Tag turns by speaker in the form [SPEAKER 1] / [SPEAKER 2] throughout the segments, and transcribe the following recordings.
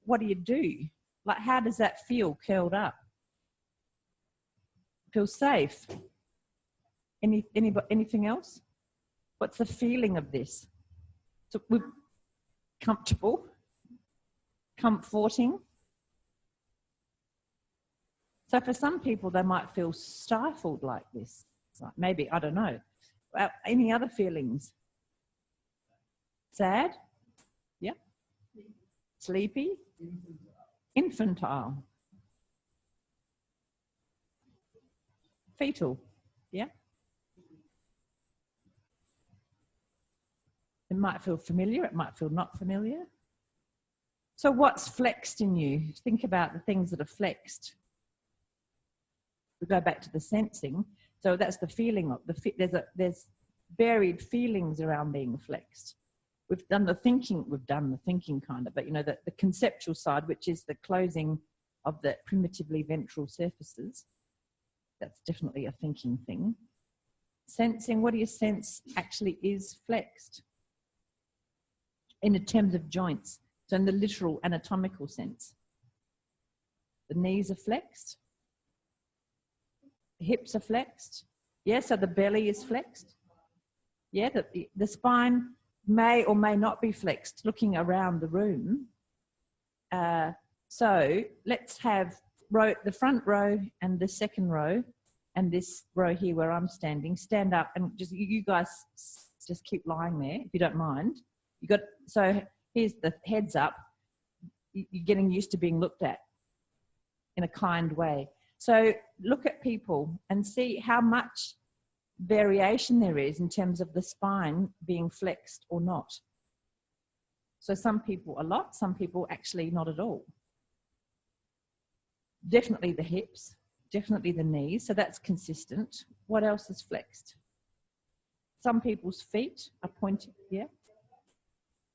[SPEAKER 1] what do? Like, how does that feel curled up? Feel safe? Anything else? What's the feeling of this? So we're comfortable, comforting. So for some people, they might feel stifled like this. Like maybe, I don't know. Any other feelings? Sad? Yeah. Sleepy? Infantile. Fetal. Yeah. It might feel familiar, it might feel not familiar. So what's flexed in you? Think about the things that are flexed. We go back to the sensing. So that's the feeling of there's varied feelings around being flexed. We've done the thinking kind of, but you know, the conceptual side, which is the closing of the primitively ventral surfaces. That's definitely a thinking thing. Sensing, what do you sense actually is flexed? In terms of joints, so in the literal anatomical sense. The knees are flexed. The hips are flexed. Yeah, so the belly is flexed. Yeah, the spine may or may not be flexed, looking around the room. So let's have the front row and the second row and this row here where I'm standing, stand up and just, you guys just keep lying there if you don't mind. So here's the heads up. You're getting used to being looked at in a kind way. So look at people and see how much variation there is in terms of the spine being flexed or not. So some people a lot, some people actually not at all. Definitely the hips, definitely the knees, so that's consistent. What else is flexed? Some people's feet are pointed, yeah.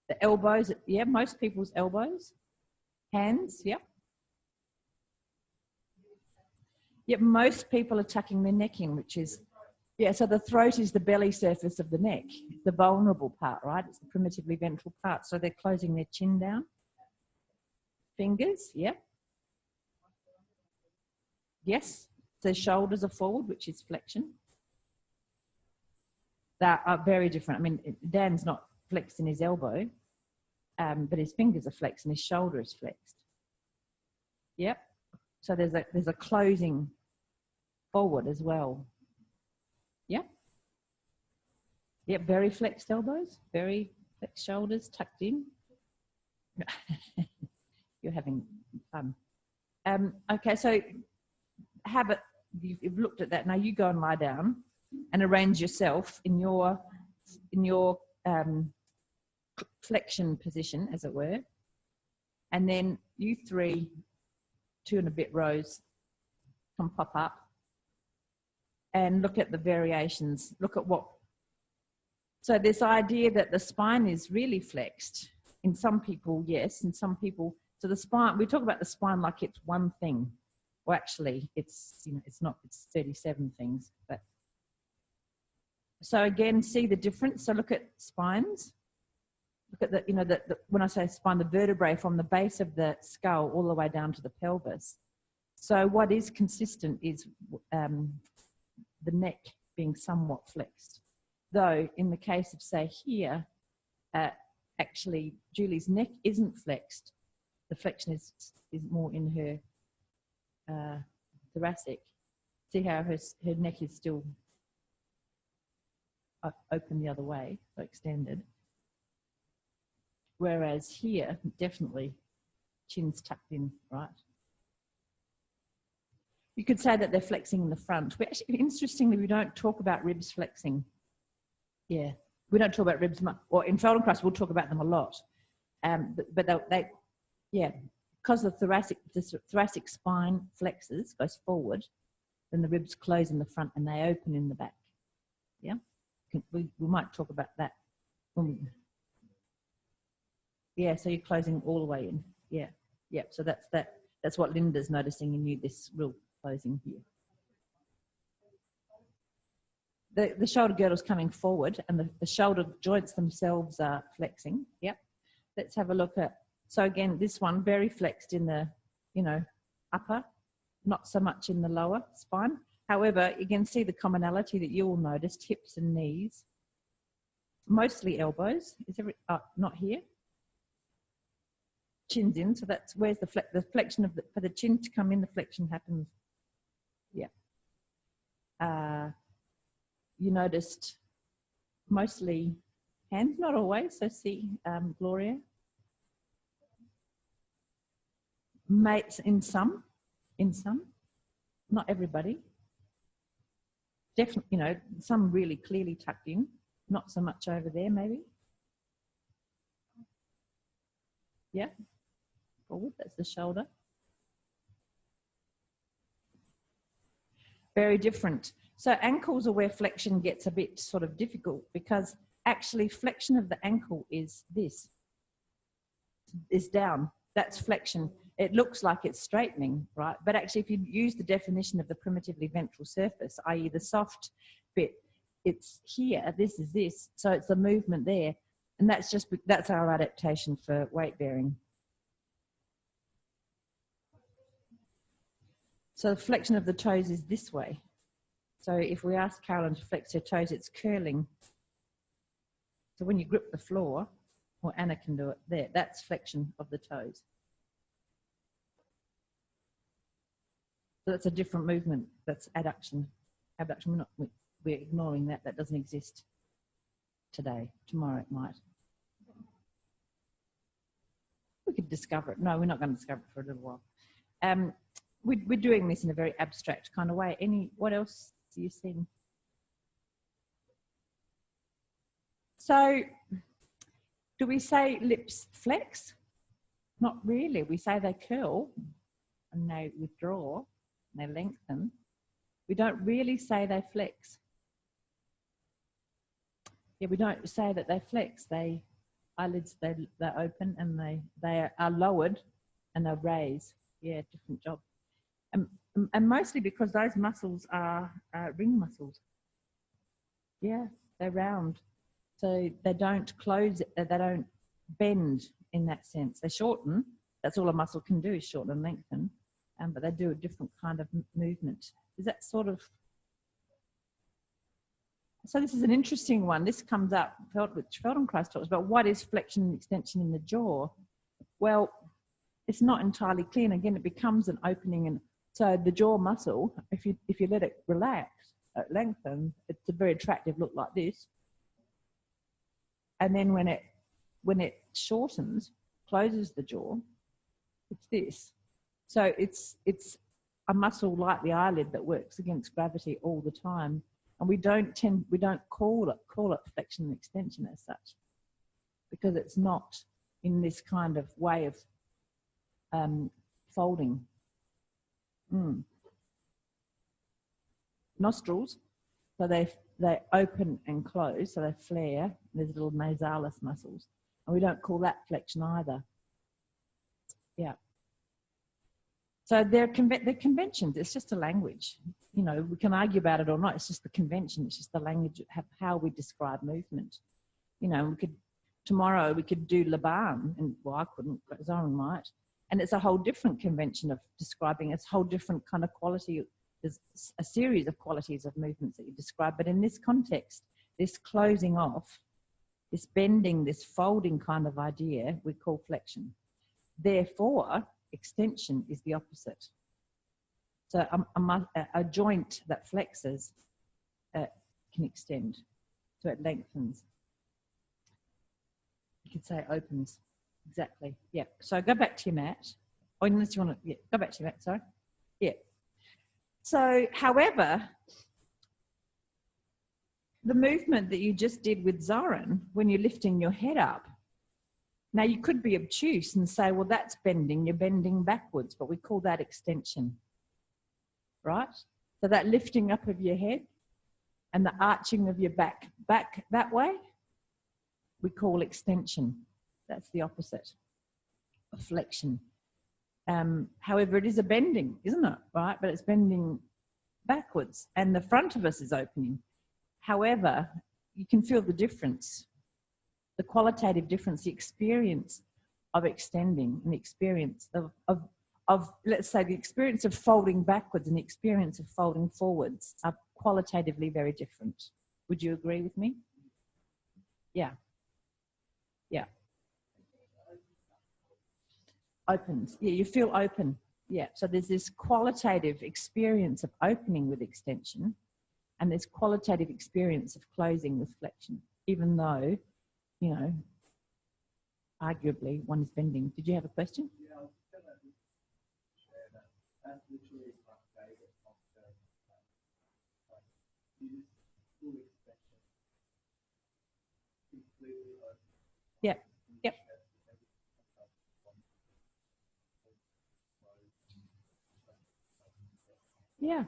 [SPEAKER 1] The elbows, yeah, most people's elbows. Hands, yeah. Yep, most people are tucking their neck in, which is, yeah, so the throat is the belly surface of the neck, the vulnerable part, right? It's the primitively ventral part. So they're closing their chin down. Fingers, yep. Yes, the shoulders are forward, which is flexion. That are very different. I mean, Dan's not flexed in his elbow, but his fingers are flexed and his shoulder is flexed. Yep. So there's a closing forward as well. Yep. Yep, very flexed elbows, very flexed shoulders, tucked in. You're having fun. Okay, so you've looked at that. Now you go and lie down and arrange yourself in your flexion position, as it were. And then you three, 2 and a bit rows, can pop up and look at the variations. Look at what. So this idea that the spine is really flexed in some people, yes, in some people. So the spine, we talk about the spine like it's one thing. Well, actually, it's, you know, it's not. It's 37 things. But so again, see the difference. So look at spines. Look at the, you know, when I say spine, the vertebrae from the base of the skull all the way down to the pelvis. So what is consistent is the neck being somewhat flexed. Though in the case of, say, here, actually Julie's neck isn't flexed. The flexion is more in her thoracic. See how her neck is still open the other way, so extended. Whereas here, definitely, chin's tucked in, right? You could say that they're flexing in the front. We actually, interestingly, we don't talk about ribs flexing. Yeah, we don't talk about ribs much. Or in Feldenkrais, we'll talk about them a lot. But they yeah, because the thoracic spine flexes, goes forward, then the ribs close in the front and they open in the back. Yeah, we might talk about that when we. Yeah, so you're closing all the way in. Yeah, yeah. So that's what Linda's noticing in you, this real closing here. The shoulder girdle's coming forward and the shoulder joints themselves are flexing. Yep. Let's have a look at, So again, this one very flexed in the, upper, not so much in the lower spine. However, you can see the commonality that you all noticed, hips and knees, mostly elbows. Is every, not here. Chin's in, so that's where's the flexion of for the chin to come in, the flexion happens. Yeah. You noticed mostly hands, not always. So see, Gloria. Mates in some, not everybody. Definitely, some really clearly tucked in, not so much over there, maybe. Yeah. Forward, that's the shoulder. Very different. So ankles are where flexion gets a bit sort of difficult, because actually flexion of the ankle is this, is down. That's flexion. It looks like it's straightening, right? But actually if you use the definition of the primitively ventral surface, i.e. the soft bit, it's here, this is this. So it's the movement there. And that's our adaptation for weight bearing. So the flexion of the toes is this way. So if we ask Carolyn to flex her toes, it's curling. So when you grip the floor, or Anna can do it there, that's flexion of the toes. So that's a different movement. That's adduction. Abduction, we're ignoring that. That doesn't exist today. Tomorrow it might. We could discover it. No, we're not going to discover it for a little while. We're doing this in a very abstract kind of way. What else do you see? So, do we say lips flex? Not really. We say they curl and they withdraw and they lengthen. We don't really say they flex. Yeah, we don't say that they flex. Eyelids, they open and they are lowered and they raise. Yeah, different job. And mostly because those muscles are ring muscles. Yeah, they're round. So they don't close, they don't bend in that sense. They shorten. That's all a muscle can do, is shorten and lengthen. But they do a different kind of movement. Is that sort of... So this is an interesting one. This comes up, which Feldenkrais talks about. What is flexion and extension in the jaw? Well, it's not entirely clear. And again, it becomes an opening. And so the jaw muscle, if you let it relax, lengthen, it's a very attractive look like this. And then when it shortens, closes the jaw, it's this. So it's a muscle like the eyelid that works against gravity all the time. And we don't call it flexion and extension as such, because it's not in this kind of way of folding. Nostrils, so they open and close, so they flare. There's little nasalis muscles, and we don't call that flexion either. Yeah. So they're conventions. It's just a language. We can argue about it or not. It's just the convention. It's just the language of how we describe movement. Tomorrow we could do Laban, and well, I couldn't, but Zoran might. And it's a whole different convention of describing. It's a whole different kind of quality. There's a series of qualities of movements that you describe. But in this context, this closing off, this bending, this folding kind of idea, we call flexion. Therefore, extension is the opposite. So a joint that flexes can extend, so it lengthens. You could say it opens. Exactly. Yeah. So go back to your mat. Or unless you want to, yeah, go back to your mat. Sorry. Yeah. So, however, the movement that you just did with Zoran, when you're lifting your head up, now you could be obtuse and say, well, that's bending. You're bending backwards, but we call that extension, right? So that lifting up of your head and the arching of your back that way, we call extension. That's the opposite of flexion. However, it is a bending, isn't it? Right? But it's bending backwards and the front of us is opening. However, you can feel the difference, the qualitative difference, the experience of extending and the experience of, let's say, the experience of folding backwards and the experience of folding forwards are qualitatively very different. Would you agree with me? Yeah. Yeah. Opens. Yeah, you feel open. Yeah. So there's this qualitative experience of opening with extension and this qualitative experience of closing with flexion, even though, you know, arguably one is bending. Did you have a question?
[SPEAKER 2] Yeah, I was going to share that. That literally is my favorite of the use full extension. Completely open.
[SPEAKER 1] Yeah. Yep. Yeah.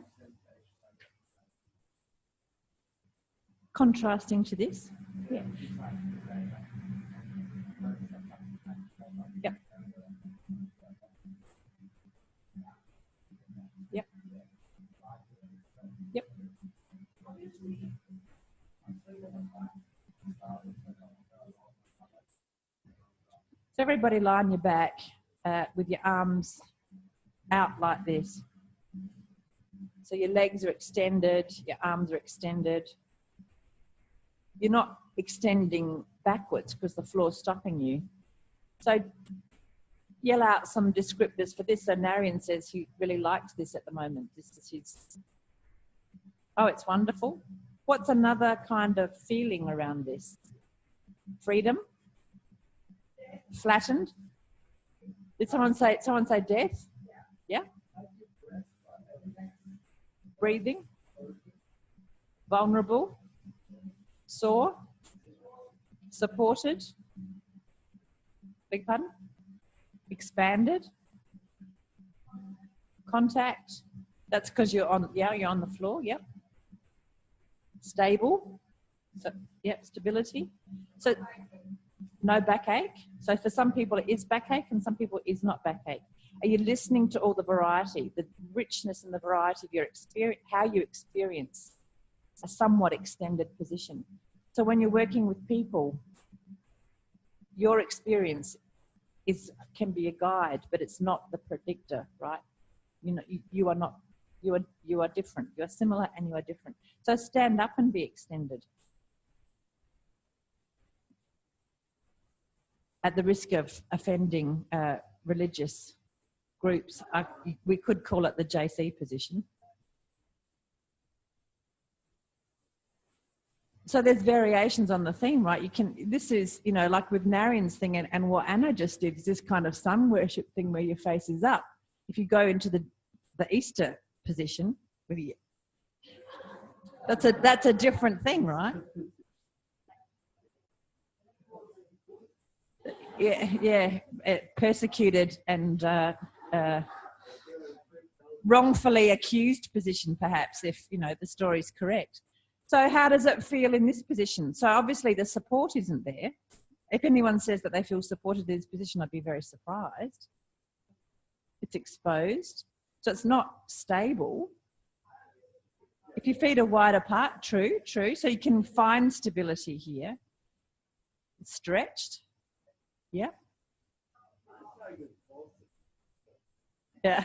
[SPEAKER 1] Contrasting to this. Yeah. Yep. Yep. Yep. So everybody lie on your back with your arms out like this. So your legs are extended, your arms are extended. You're not extending backwards because the floor's stopping you. So yell out some descriptors for this. So Narian says he really likes this at the moment. This is his. Oh, it's wonderful. What's another kind of feeling around this? Freedom? Flattened? Did someone say death? Yeah? Breathing? Vulnerable? Sore? Supported? Beg pardon? Expanded? Contact? That's because you're on, yeah, you're on the floor, yep. Stable? So, yep, stability. So, no backache. So for some people it is backache and some people it is not backache. Are you listening to all the variety, the richness and the variety of your experience, how you experience a somewhat extended position? So when you're working with people, your experience can be a guide, but it's not the predictor, right? You know, you are not, you are different. You are similar and you are different. So stand up and be extended. At the risk of offending religious groups, we could call it the JC position. So there's variations on the theme, right? You can, this is, you know, like with Narian's thing and what Anna just did is this kind of sun worship thing where your face is up. If you go into the Easter position, that's a different thing, right? Yeah, persecuted and wrongfully accused position, perhaps, if, you know, the story's correct. So how does it feel in this position? So obviously the support isn't there. If anyone says that they feel supported in this position, I'd be very surprised. It's exposed. So it's not stable. If your feet are wide apart, true. So you can find stability here. It's stretched. Yeah. Yeah.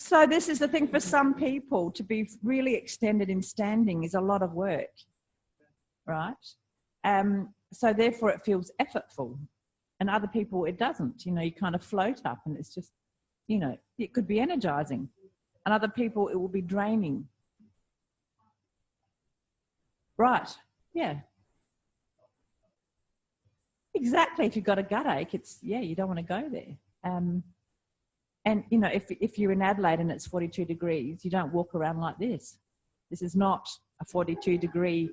[SPEAKER 1] So this is the thing for some people, to be really extended in standing is a lot of work, right? So therefore it feels effortful, and other people it doesn't. You know, you kind of float up and it's just, you know, it could be energizing, and other people it will be draining. Right, yeah. Exactly, if you've got a gut ache, it's, yeah, you don't want to go there. And, you know, if you're in Adelaide and it's 42 degrees, you don't walk around like this. This is not a 42-degree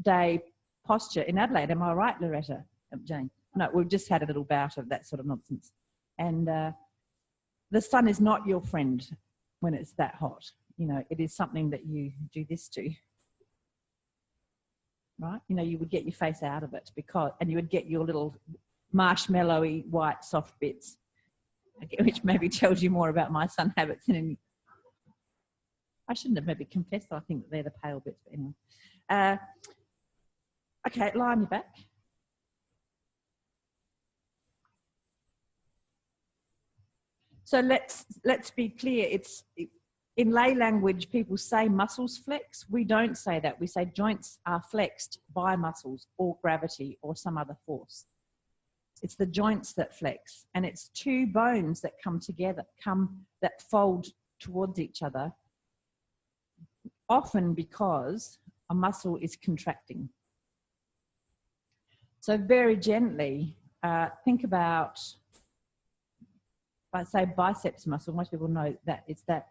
[SPEAKER 1] day posture in Adelaide. Am I right, Loretta? Jane? No, we've just had a little bout of that sort of nonsense. And the sun is not your friend when it's that hot. You know, it is something that you do this to. Right? You know, you would get your face out of it and you would get your little marshmallowy white soft bits, which maybe tells you more about my sun habits than any. I shouldn't have maybe confessed. I think that they're the pale bits, but anyway. Okay, lie on your back. So let's be clear. In lay language, people say muscles flex. We don't say that. We say joints are flexed by muscles or gravity or some other force. It's the joints that flex, and it's two bones that come together, that fold towards each other, often because a muscle is contracting. So very gently, think about, if I say biceps muscle, most people know that it's that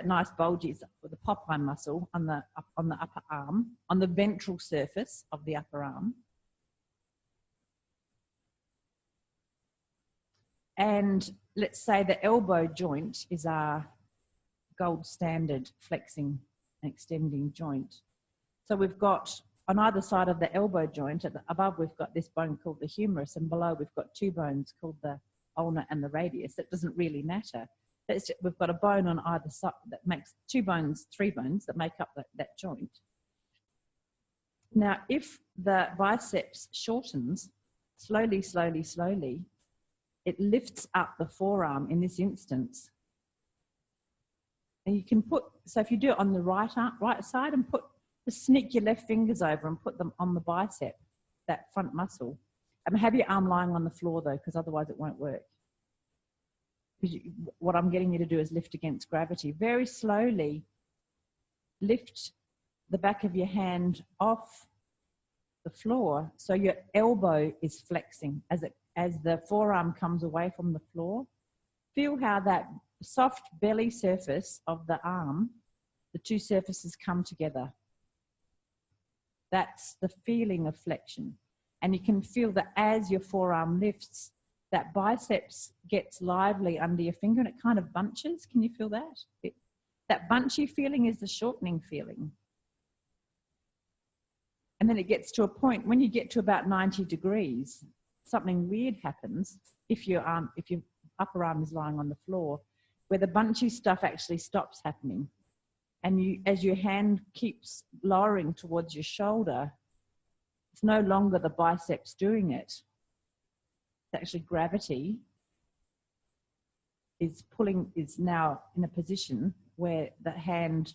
[SPEAKER 1] nice bulgy, the Popeye muscle on the upper arm, on the ventral surface of the upper arm. And let's say the elbow joint is our gold standard flexing and extending joint. So we've got on either side of the elbow joint, above we've got this bone called the humerus, and below we've got two bones called the ulna and the radius. That doesn't really matter. We've got a bone on either side that makes three bones that make up that joint. Now, if the biceps shortens slowly, slowly, slowly, it lifts up the forearm in this instance. And you can so if you do it on the right side and just sneak your left fingers over and put them on the bicep, that front muscle. Have your arm lying on the floor though, because otherwise it won't work. What I'm getting you to do is lift against gravity. Very slowly lift the back of your hand off the floor so your elbow is flexing as the forearm comes away from the floor. Feel how that soft belly surface of the arm, the two surfaces come together. That's the feeling of flexion. And you can feel that as your forearm lifts, that biceps gets lively under your finger and it kind of bunches. Can you feel that? That bunchy feeling is the shortening feeling. And then it gets to a point, when you get to about 90 degrees, something weird happens if your upper arm is lying on the floor, where the bunchy stuff actually stops happening. And as your hand keeps lowering towards your shoulder, it's no longer the biceps doing it. It's actually gravity is now in a position where the hand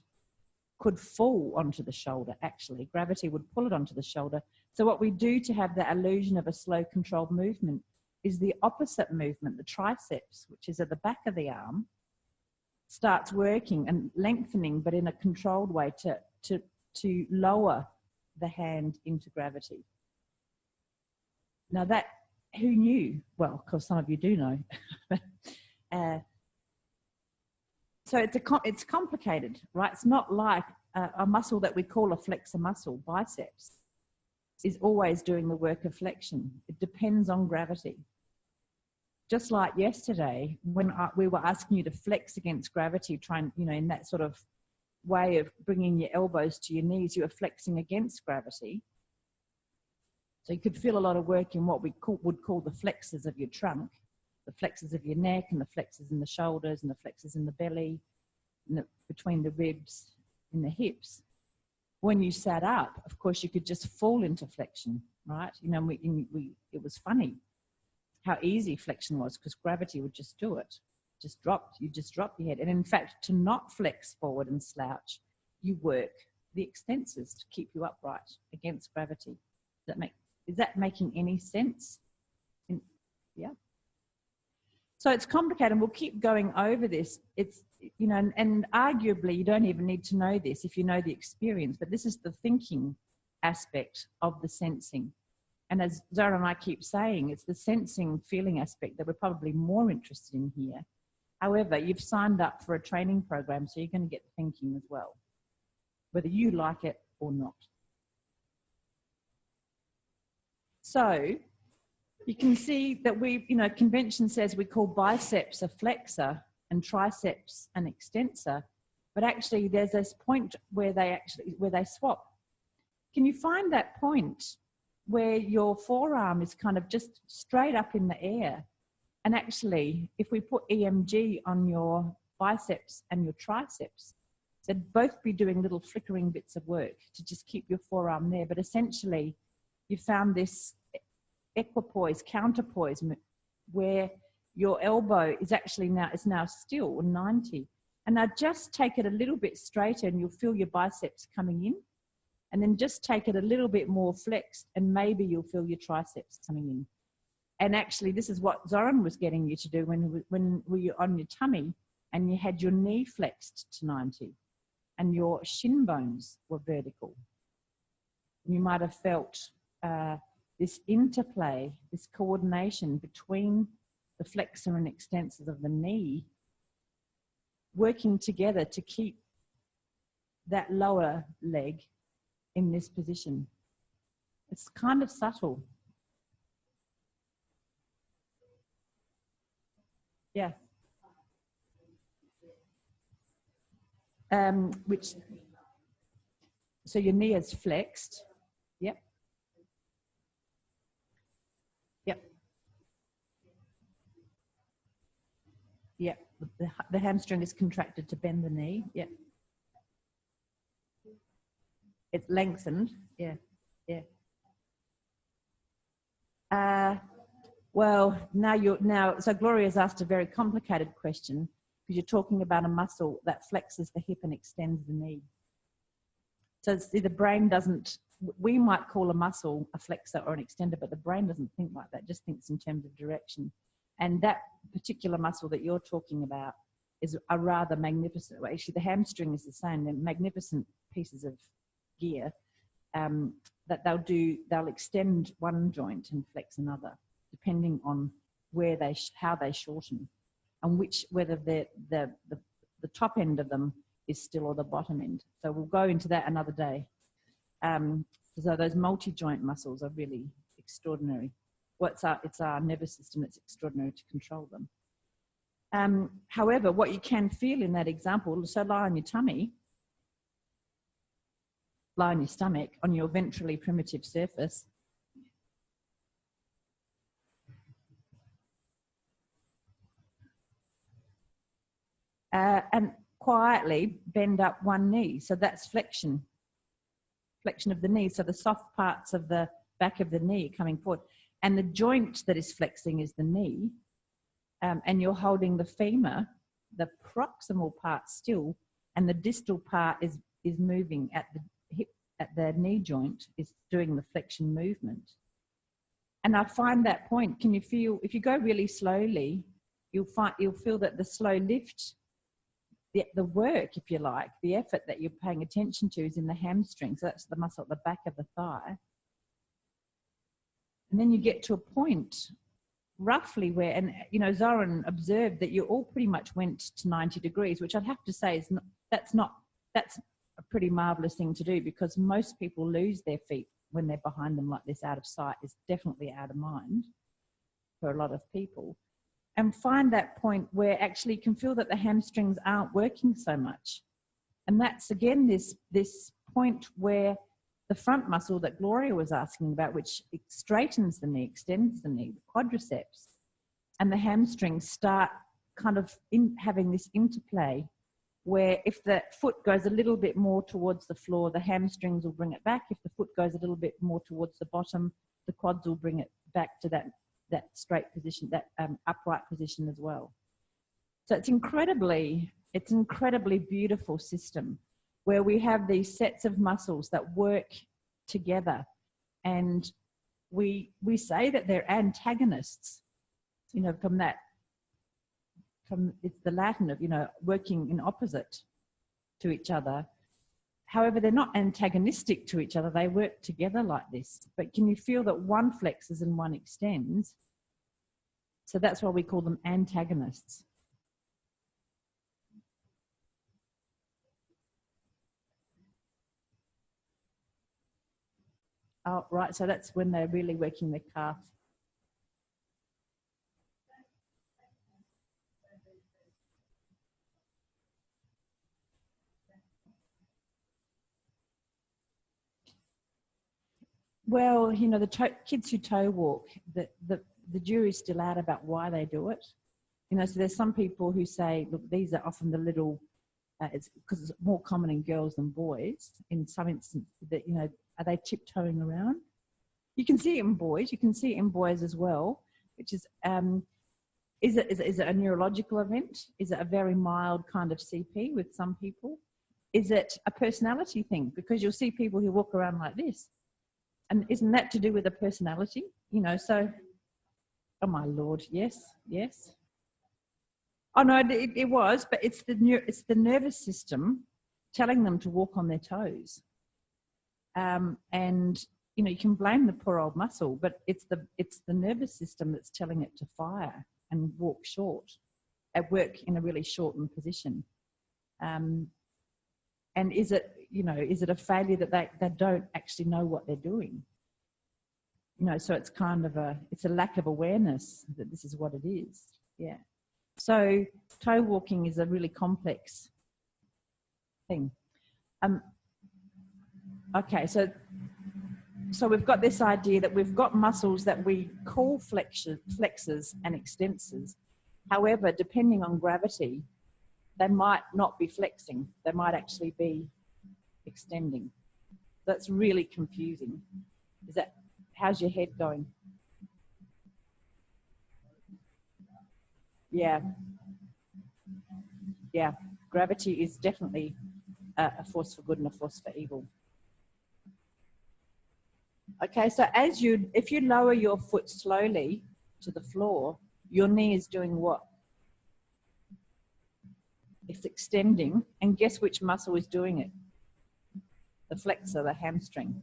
[SPEAKER 1] could fall onto the shoulder. Actually, gravity would pull it onto the shoulder. So what we do to have the illusion of a slow controlled movement is the opposite movement. The triceps, which is at the back of the arm, starts working and lengthening, but in a controlled way to lower the hand into gravity. Now that, who knew? Well, of course, some of you do know. So it's complicated, right? It's not like a muscle that we call a flexor muscle, biceps, is always doing the work of flexion. It depends on gravity. Just like yesterday, when we were asking you to flex against gravity, trying, in that sort of way of bringing your elbows to your knees, you were flexing against gravity. So you could feel a lot of work in what we would call the flexors of your trunk, the flexors of your neck and the flexors in the shoulders and the flexors in the belly, and between the ribs and the hips. When you sat up, of course, you could just fall into flexion, right? It was funny how easy flexion was because gravity would just do it. You just drop your head. And in fact, to not flex forward and slouch, you work the extensors to keep you upright against gravity. Is that making any sense? Yeah. So it's complicated, and we'll keep going over this. It's, and arguably you don't even need to know this if you know the experience, but this is the thinking aspect of the sensing. And as Zara and I keep saying, it's the sensing feeling aspect that we're probably more interested in here. However, you've signed up for a training program, so you're going to get the thinking as well, whether you like it or not. So you can see that convention says we call biceps a flexor and triceps an extensor, but actually there's this point where they swap. Can you find that point where your forearm is kind of just straight up in the air? And actually, if we put EMG on your biceps and your triceps, they'd both be doing little flickering bits of work to just keep your forearm there. But essentially, you found this equipoise, counterpoise, where your elbow is actually now still 90. And now just take it a little bit straighter and you'll feel your biceps coming in. And then just take it a little bit more flexed and maybe you'll feel your triceps coming in. And actually this is what Zoran was getting you to do when you were on your tummy and you had your knee flexed to 90 and your shin bones were vertical. You might have felt this interplay, this coordination between the flexor and extensors of the knee working together to keep that lower leg in this position. It's kind of subtle. Yeah. So your knee is flexed. Yep. Yep. Yep. The hamstring is contracted to bend the knee. Yep. It's lengthened. Yeah. Yeah. Well, so Gloria's asked a very complicated question because you're talking about a muscle that flexes the hip and extends the knee. So see, the brain doesn't, we might call a muscle a flexor or an extender, but the brain doesn't think like that, just thinks in terms of direction. And that particular muscle that you're talking about is a rather magnificent, well, actually the hamstring is the same, they're magnificent pieces of gear that they'll extend one joint and flex another, depending on where how they shorten and whether the top end of them is still or the bottom end. So we'll go into that another day. So those multi-joint muscles are really extraordinary. Well, it's our nervous system that's extraordinary to control them. However, what you can feel in that example, so lie on your tummy, lie on your stomach, on your ventrally primitive surface. And quietly bend up one knee. So that's flexion of the knee. So the soft parts of the back of the knee coming forward. And the joint that is flexing is the knee. And you're holding the femur, the proximal part still, and the distal part is moving at the hip, at the knee joint, is doing the flexion movement. And I find that point, can you feel, if you go really slowly, you'll feel that the slow lift, the work, if you like, the effort that you're paying attention to is in the hamstring. So that's the muscle at the back of the thigh. And then you get to a point roughly where, and you know, Zoran observed that you all pretty much went to 90 degrees, which I'd have to say is that's a pretty marvelous thing to do, because most people lose their feet when they're behind them like this. Out of sight is definitely out of mind for a lot of people. And find that point where actually you can feel that the hamstrings aren't working so much. And that's again this point where the front muscle that Gloria was asking about, which straightens the knee, extends the knee, the quadriceps, and the hamstrings start kind of having this interplay where if the foot goes a little bit more towards the floor, the hamstrings will bring it back. If the foot goes a little bit more towards the bottom, the quads will bring it back to that straight position, that upright position as well. So it's incredibly beautiful system where we have these sets of muscles that work together, and we say that they're antagonists, you know, from it's the Latin of, you know, working in opposite to each other. However, they're not antagonistic to each other, they work together like this. But can you feel that one flexes and one extends? So that's why we call them antagonists. Oh, right, so that's when they're really working the calf. Well, you know, the kids who toe walk, the jury's still out about why they do it. You know, so there's some people who say, look, these are often the little, it's because it's more common in girls than boys. In some instances, that, you know, are they tiptoeing around? You can see it in boys. You can see it in boys as well, which is Is it a neurological event? Is it a very mild kind of CP with some people? Is it a personality thing? Because you'll see people who walk around like this. And isn't that to do with a personality? You know, so, oh my Lord, yes, yes. Oh no, it was, but it's the nervous system telling them to walk on their toes. And you know, you can blame the poor old muscle, but it's the nervous system that's telling it to fire and walk short, work in a really shortened position. And is it, you know, is it a failure that they don't actually know what they're doing? You know, so it's kind of it's a lack of awareness that this is what it is. Yeah. So toe walking is a really complex thing. Okay, so we've got this idea that we've got muscles that we call flexors and extensors. However, depending on gravity, they might not be flexing. They might actually be extending. That's really confusing. How's your head going? Yeah. Yeah, gravity is definitely a force for good and a force for evil. Okay, so if you lower your foot slowly to the floor, your knee is doing what? It's extending, and guess which muscle is doing it? The flexor, the hamstring.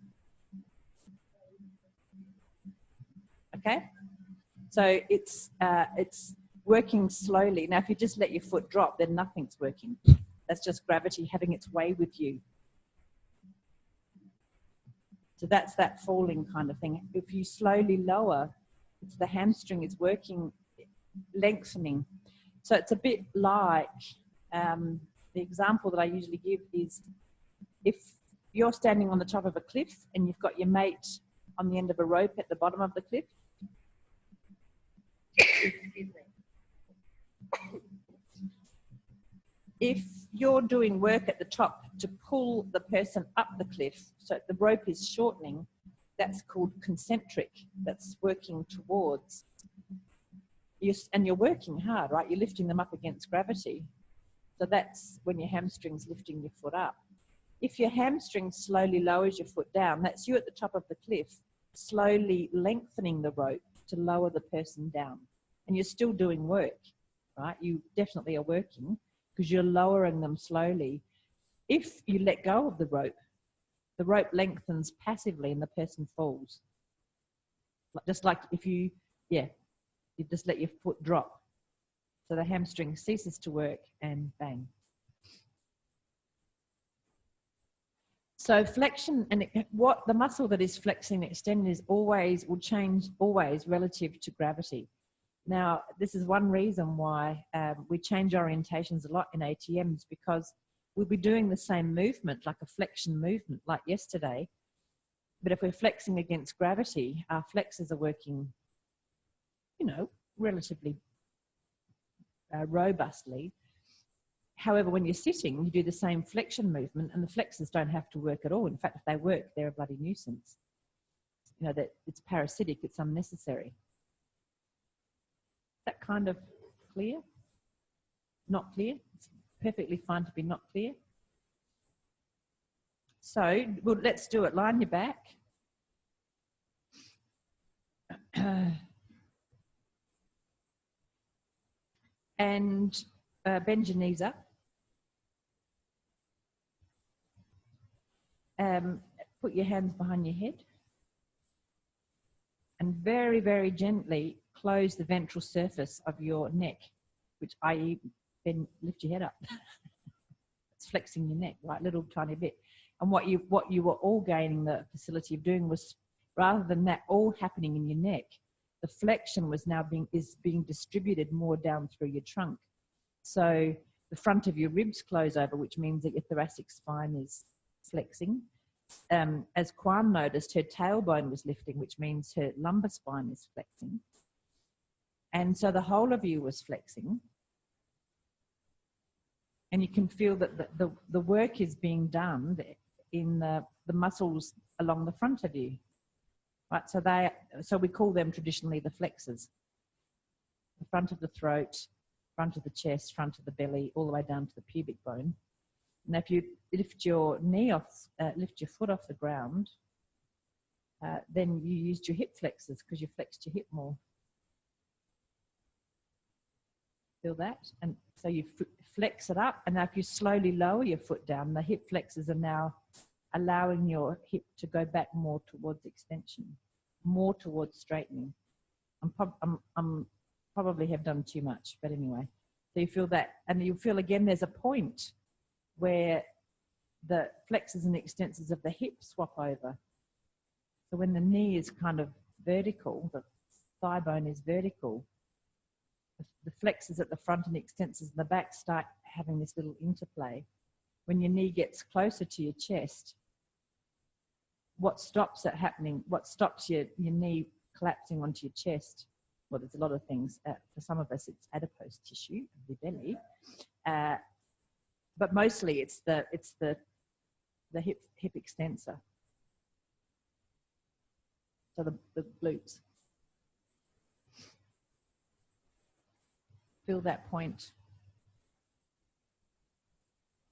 [SPEAKER 1] Okay, so it's working slowly. Now, if you just let your foot drop, then nothing's working. That's just gravity having its way with you. So that's that falling kind of thing. If you slowly lower, it's the hamstring is working, lengthening. So it's a bit like the example that I usually give is if you're standing on the top of a cliff and you've got your mate on the end of a rope at the bottom of the cliff. If you're doing work at the top to pull the person up the cliff, so the rope is shortening, that's called concentric, that's working towards. And you're working hard, right? You're lifting them up against gravity. So that's when your hamstring's lifting your foot up. If your hamstring slowly lowers your foot down, that's you at the top of the cliff, slowly lengthening the rope to lower the person down. And you're still doing work, right? You definitely are working because you're lowering them slowly. If you let go of the rope lengthens passively and the person falls. Just like if you just let your foot drop. So the hamstring ceases to work and bang. So flexion, and what the muscle that is flexing and extending will change always relative to gravity. Now, this is one reason why we change orientations a lot in ATMs, because we'll be doing the same movement, like a flexion movement, like yesterday. But if we're flexing against gravity, our flexors are working, you know, relatively robustly. However, when you're sitting, you do the same flexion movement and the flexors don't have to work at all. In fact, if they work, they're a bloody nuisance. You know, that it's parasitic, it's unnecessary. Is that kind of clear? Not clear? It's perfectly fine to be not clear. So, well, let's do it. Line your back. And bend your knees up. Put your hands behind your head. And very, very gently close the ventral surface of your neck, which i.e. then lift your head up. It's flexing your neck, right, little tiny bit. And what you were all gaining the facility of doing was, rather than that all happening in your neck, the flexion was now being distributed more down through your trunk. So the front of your ribs close over, which means that your thoracic spine is flexing. As Kwan noticed, her tailbone was lifting, which means her lumbar spine is flexing. And so the whole of you was flexing. And you can feel that the work is being done in the muscles along the front of you. Right, so we call them traditionally the flexors. the front of the throat, front of the chest, front of the belly, all the way down to the pubic bone. Now, if you lift your knee off, lift your foot off the ground, then you used your hip flexors because you flexed your hip more. Feel that? And so you flex it up, and now if you slowly lower your foot down, the hip flexors are now allowing your hip to go back more towards extension, more towards straightening. I'm probably have done too much, but anyway. So you feel that, and you feel again there's a point where the flexors and extensors of the hip swap over. So when the knee is kind of vertical, the thigh bone is vertical, the flexors at the front and extensors in the back start having this little interplay. When your knee gets closer to your chest, what stops it happening, what stops your knee collapsing onto your chest? Well, there's a lot of things. For some of us, it's adipose tissue of the belly. But mostly it's the hip extensor. So the glutes. Feel that point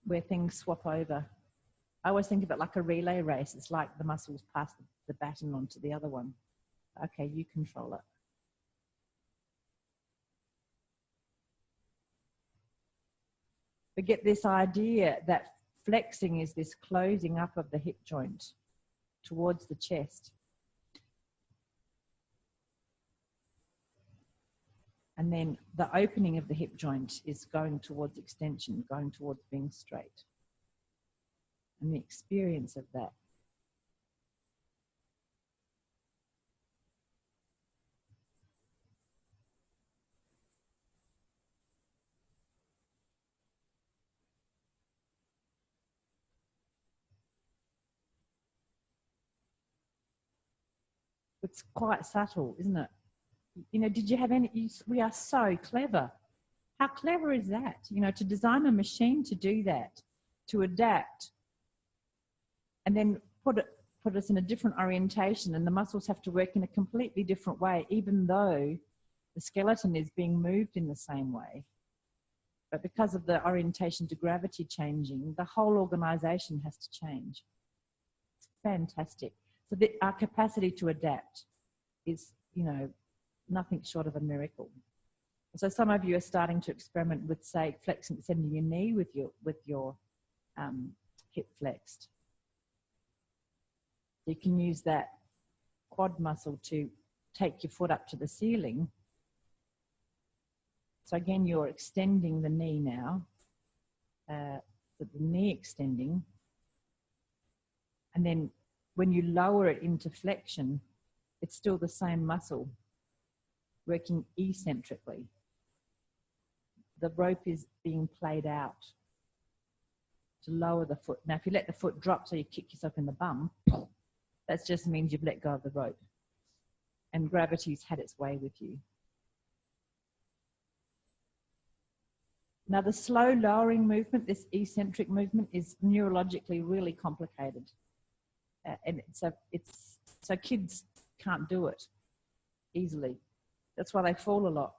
[SPEAKER 1] where things swap over. I always think of it like a relay race. It's like the muscles pass the baton on to the other one. Okay, you control it. But get this idea that flexing is this closing up of the hip joint towards the chest. And then the opening of the hip joint is going towards extension, going towards being straight. And the experience of that. It's quite subtle, isn't it? You know, did you have any, we are so clever. How clever is that? You know, to design a machine to do that, to adapt, and then put us in a different orientation, and the muscles have to work in a completely different way, even though the skeleton is being moved in the same way. But because of the orientation to gravity changing, the whole organization has to change. It's fantastic. So our capacity to adapt is, you know, nothing short of a miracle. So some of you are starting to experiment with, say, flexing, extending your knee with your hip flexed. You can use that quad muscle to take your foot up to the ceiling. So again, you're extending the knee now, the knee extending. And then when you lower it into flexion, it's still the same muscle working eccentrically. The rope is being played out to lower the foot. Now, if you let the foot drop so you kick yourself in the bum, that just means you've let go of the rope and gravity's had its way with you. Now, the slow lowering movement, this eccentric movement, is neurologically really complicated. And so kids can't do it easily. That's why they fall a lot.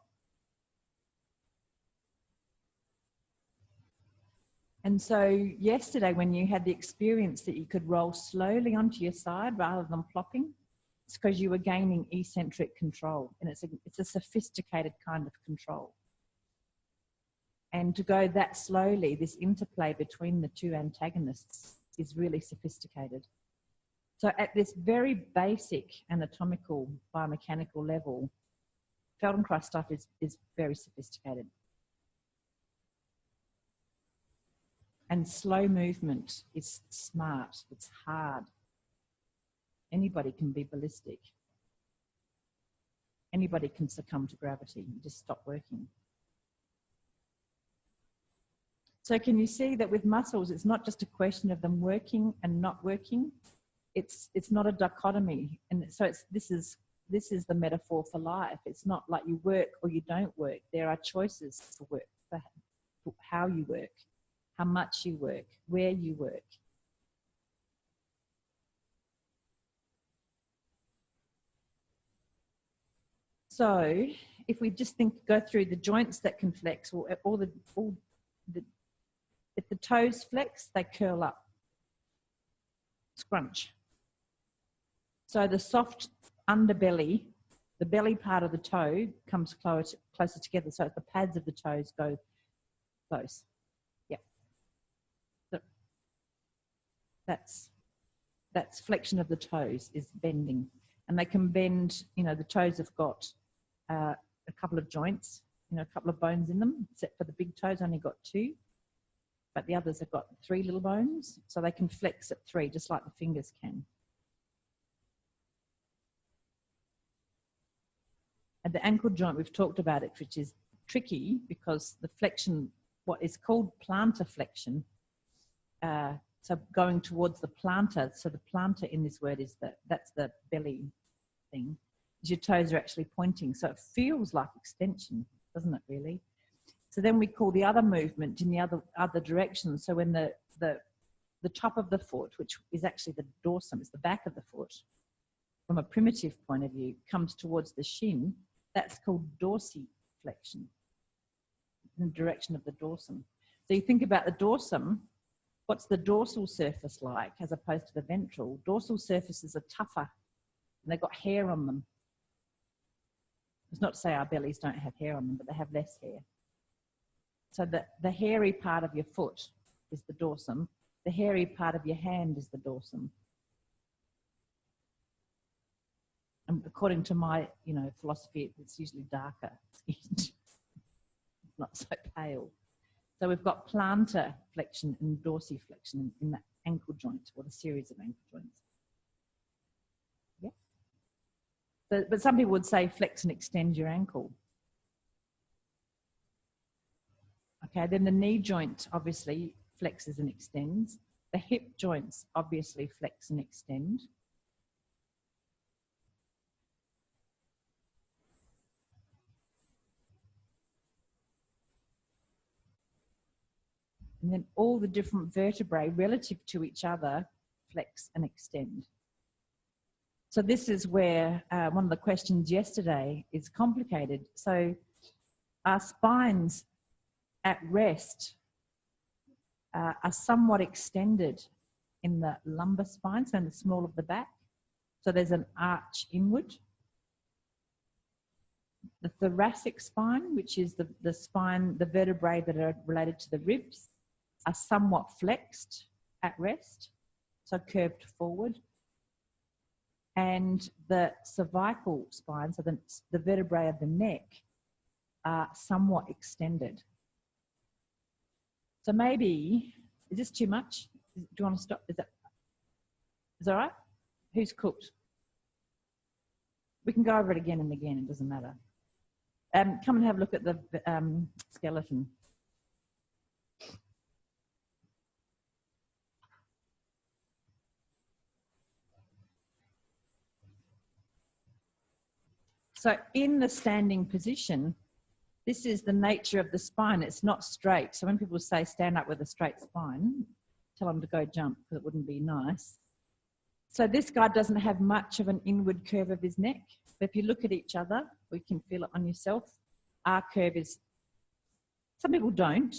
[SPEAKER 1] And so yesterday, when you had the experience that you could roll slowly onto your side rather than plopping, it's because you were gaining eccentric control. And it's a sophisticated kind of control. And to go that slowly, this interplay between the two antagonists is really sophisticated. So at this very basic anatomical, biomechanical level, Feldenkrais stuff is very sophisticated. And slow movement is smart, it's hard. Anybody can be ballistic. Anybody can succumb to gravity, you just stop working. So can you see that with muscles, it's not just a question of them working and not working. It's not a dichotomy. And so this is the metaphor for life. It's not like you work or you don't work. There are choices for work, for how you work, how much you work, where you work. So if we just go through the joints that can flex, if the toes flex, they curl up, scrunch. So the soft underbelly, the belly part of the toe comes closer together. So the pads of the toes go close. Yeah. So that's flexion of the toes, is bending. And they can bend, the toes have got a couple of joints, a couple of bones in them, except for the big toes only got 2. But the others have got 3 little bones, so they can flex at 3, just like the fingers can. And the ankle joint, we've talked about it, which is tricky because the flexion, what is called plantar flexion, so going towards the plantar, so the plantar in this word is that's the belly thing, is your toes are actually pointing. So it feels like extension, doesn't it really? So then we call the other movement in the other direction. So when the top of the foot, which is actually the dorsum, it's the back of the foot, from a primitive point of view, comes towards the shin, that's called dorsiflexion, in the direction of the dorsum. So you think about the dorsum, what's the dorsal surface like as opposed to the ventral? Dorsal surfaces are tougher and they've got hair on them. It's not to say our bellies don't have hair on them, but they have less hair. So the hairy part of your foot is the dorsum. The hairy part of your hand is the dorsum. And according to my, philosophy, it's usually darker skinned, not so pale. So we've got plantar flexion and dorsiflexion in the ankle joint, or the series of ankle joints. Yeah. But some people would say flex and extend your ankle. Okay, then the knee joint obviously flexes and extends. The hip joints obviously flex and extend. And then all the different vertebrae relative to each other flex and extend. So this is where one of the questions yesterday is complicated. So our spines at rest are somewhat extended in the lumbar spine, so in the small of the back. So there's an arch inward. The thoracic spine, which is the spine, the vertebrae that are related to the ribs, are somewhat flexed at rest, so curved forward. And the cervical spine, so the vertebrae of the neck, are somewhat extended. So maybe, is this too much? Do you want to stop? Is that all right? Who's cooked? We can go over it again and again, it doesn't matter. Come and have a look at the skeleton. So in the standing position, this is the nature of the spine. It's not straight. So when people say stand up with a straight spine, tell them to go jump because it wouldn't be nice. So this guy doesn't have much of an inward curve of his neck. But if you look at each other, we can feel it on yourself. Our curve is, some people don't.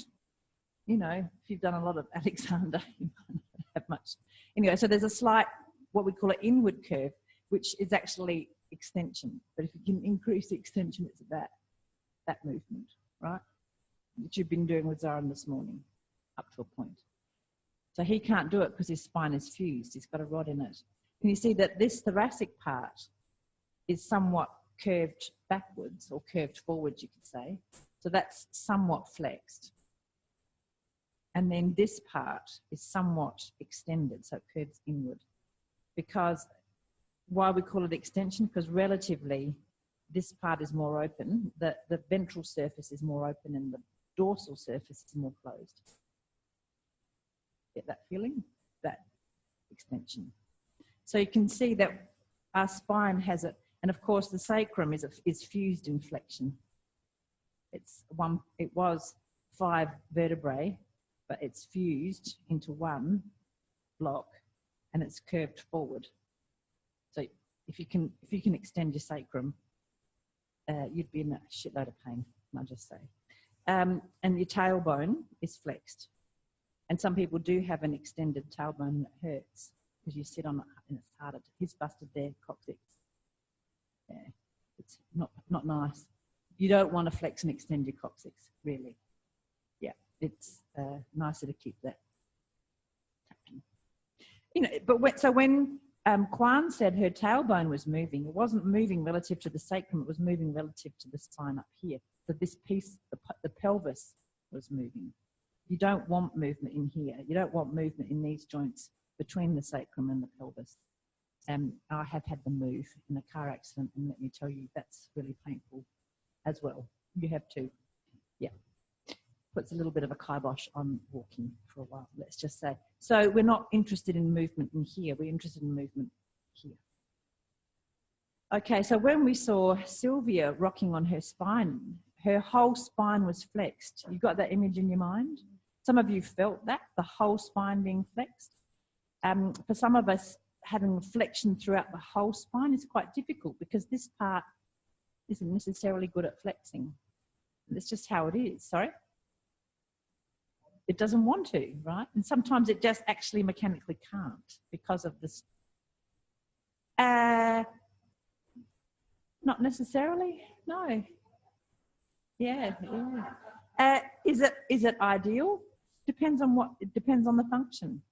[SPEAKER 1] If you've done a lot of Alexander, you might not have much. Anyway, so there's a slight, what we call an inward curve, which is actually extension. But if you can increase the extension, it's about that movement, right? Which you've been doing with Zoran this morning, up to a point. So he can't do it because his spine is fused. He's got a rod in it. Can you see that this thoracic part is somewhat curved backwards, or curved forwards, you could say. So that's somewhat flexed. And then this part is somewhat extended, so it curves inward. Because, why we call it extension? Because relatively, this part is more open. The ventral surface is more open and the dorsal surface is more closed. Get that feeling? That extension. So you can see that our spine has it, and of course the sacrum is fused in flexion. It was 5 vertebrae, but it's fused into one block and it's curved forward. So if you can extend your sacrum, you'd be in a shitload of pain, I'll just say. And your tailbone is flexed. And some people do have an extended tailbone and it hurts because you sit on it and it's harder. He's busted their coccyx. Yeah, it's not nice. You don't want to flex and extend your coccyx, really. Yeah, it's nicer to keep that tapping. You know, but when Kwan said her tailbone was moving, it wasn't moving relative to the sacrum, it was moving relative to the spine up here. So this piece, the pelvis was moving. You don't want movement in here. You don't want movement in these joints between the sacrum and the pelvis. I have had them move in a car accident, and let me tell you, that's really painful as well. You have too. Yeah. Puts a little bit of a kibosh on walking for a while, let's just say. So we're not interested in movement in here. We're interested in movement here. Okay, so when we saw Sylvia rocking on her spine, her whole spine was flexed. You got that image in your mind? Some of you felt that, the whole spine being flexed. For some of us, having flexion throughout the whole spine is quite difficult because this part isn't necessarily good at flexing. It's just how it is, sorry? It doesn't want to, right? And sometimes it just actually mechanically can't because of this. Not necessarily, no. Yeah. Is it ideal? Depends on what, it depends on the function.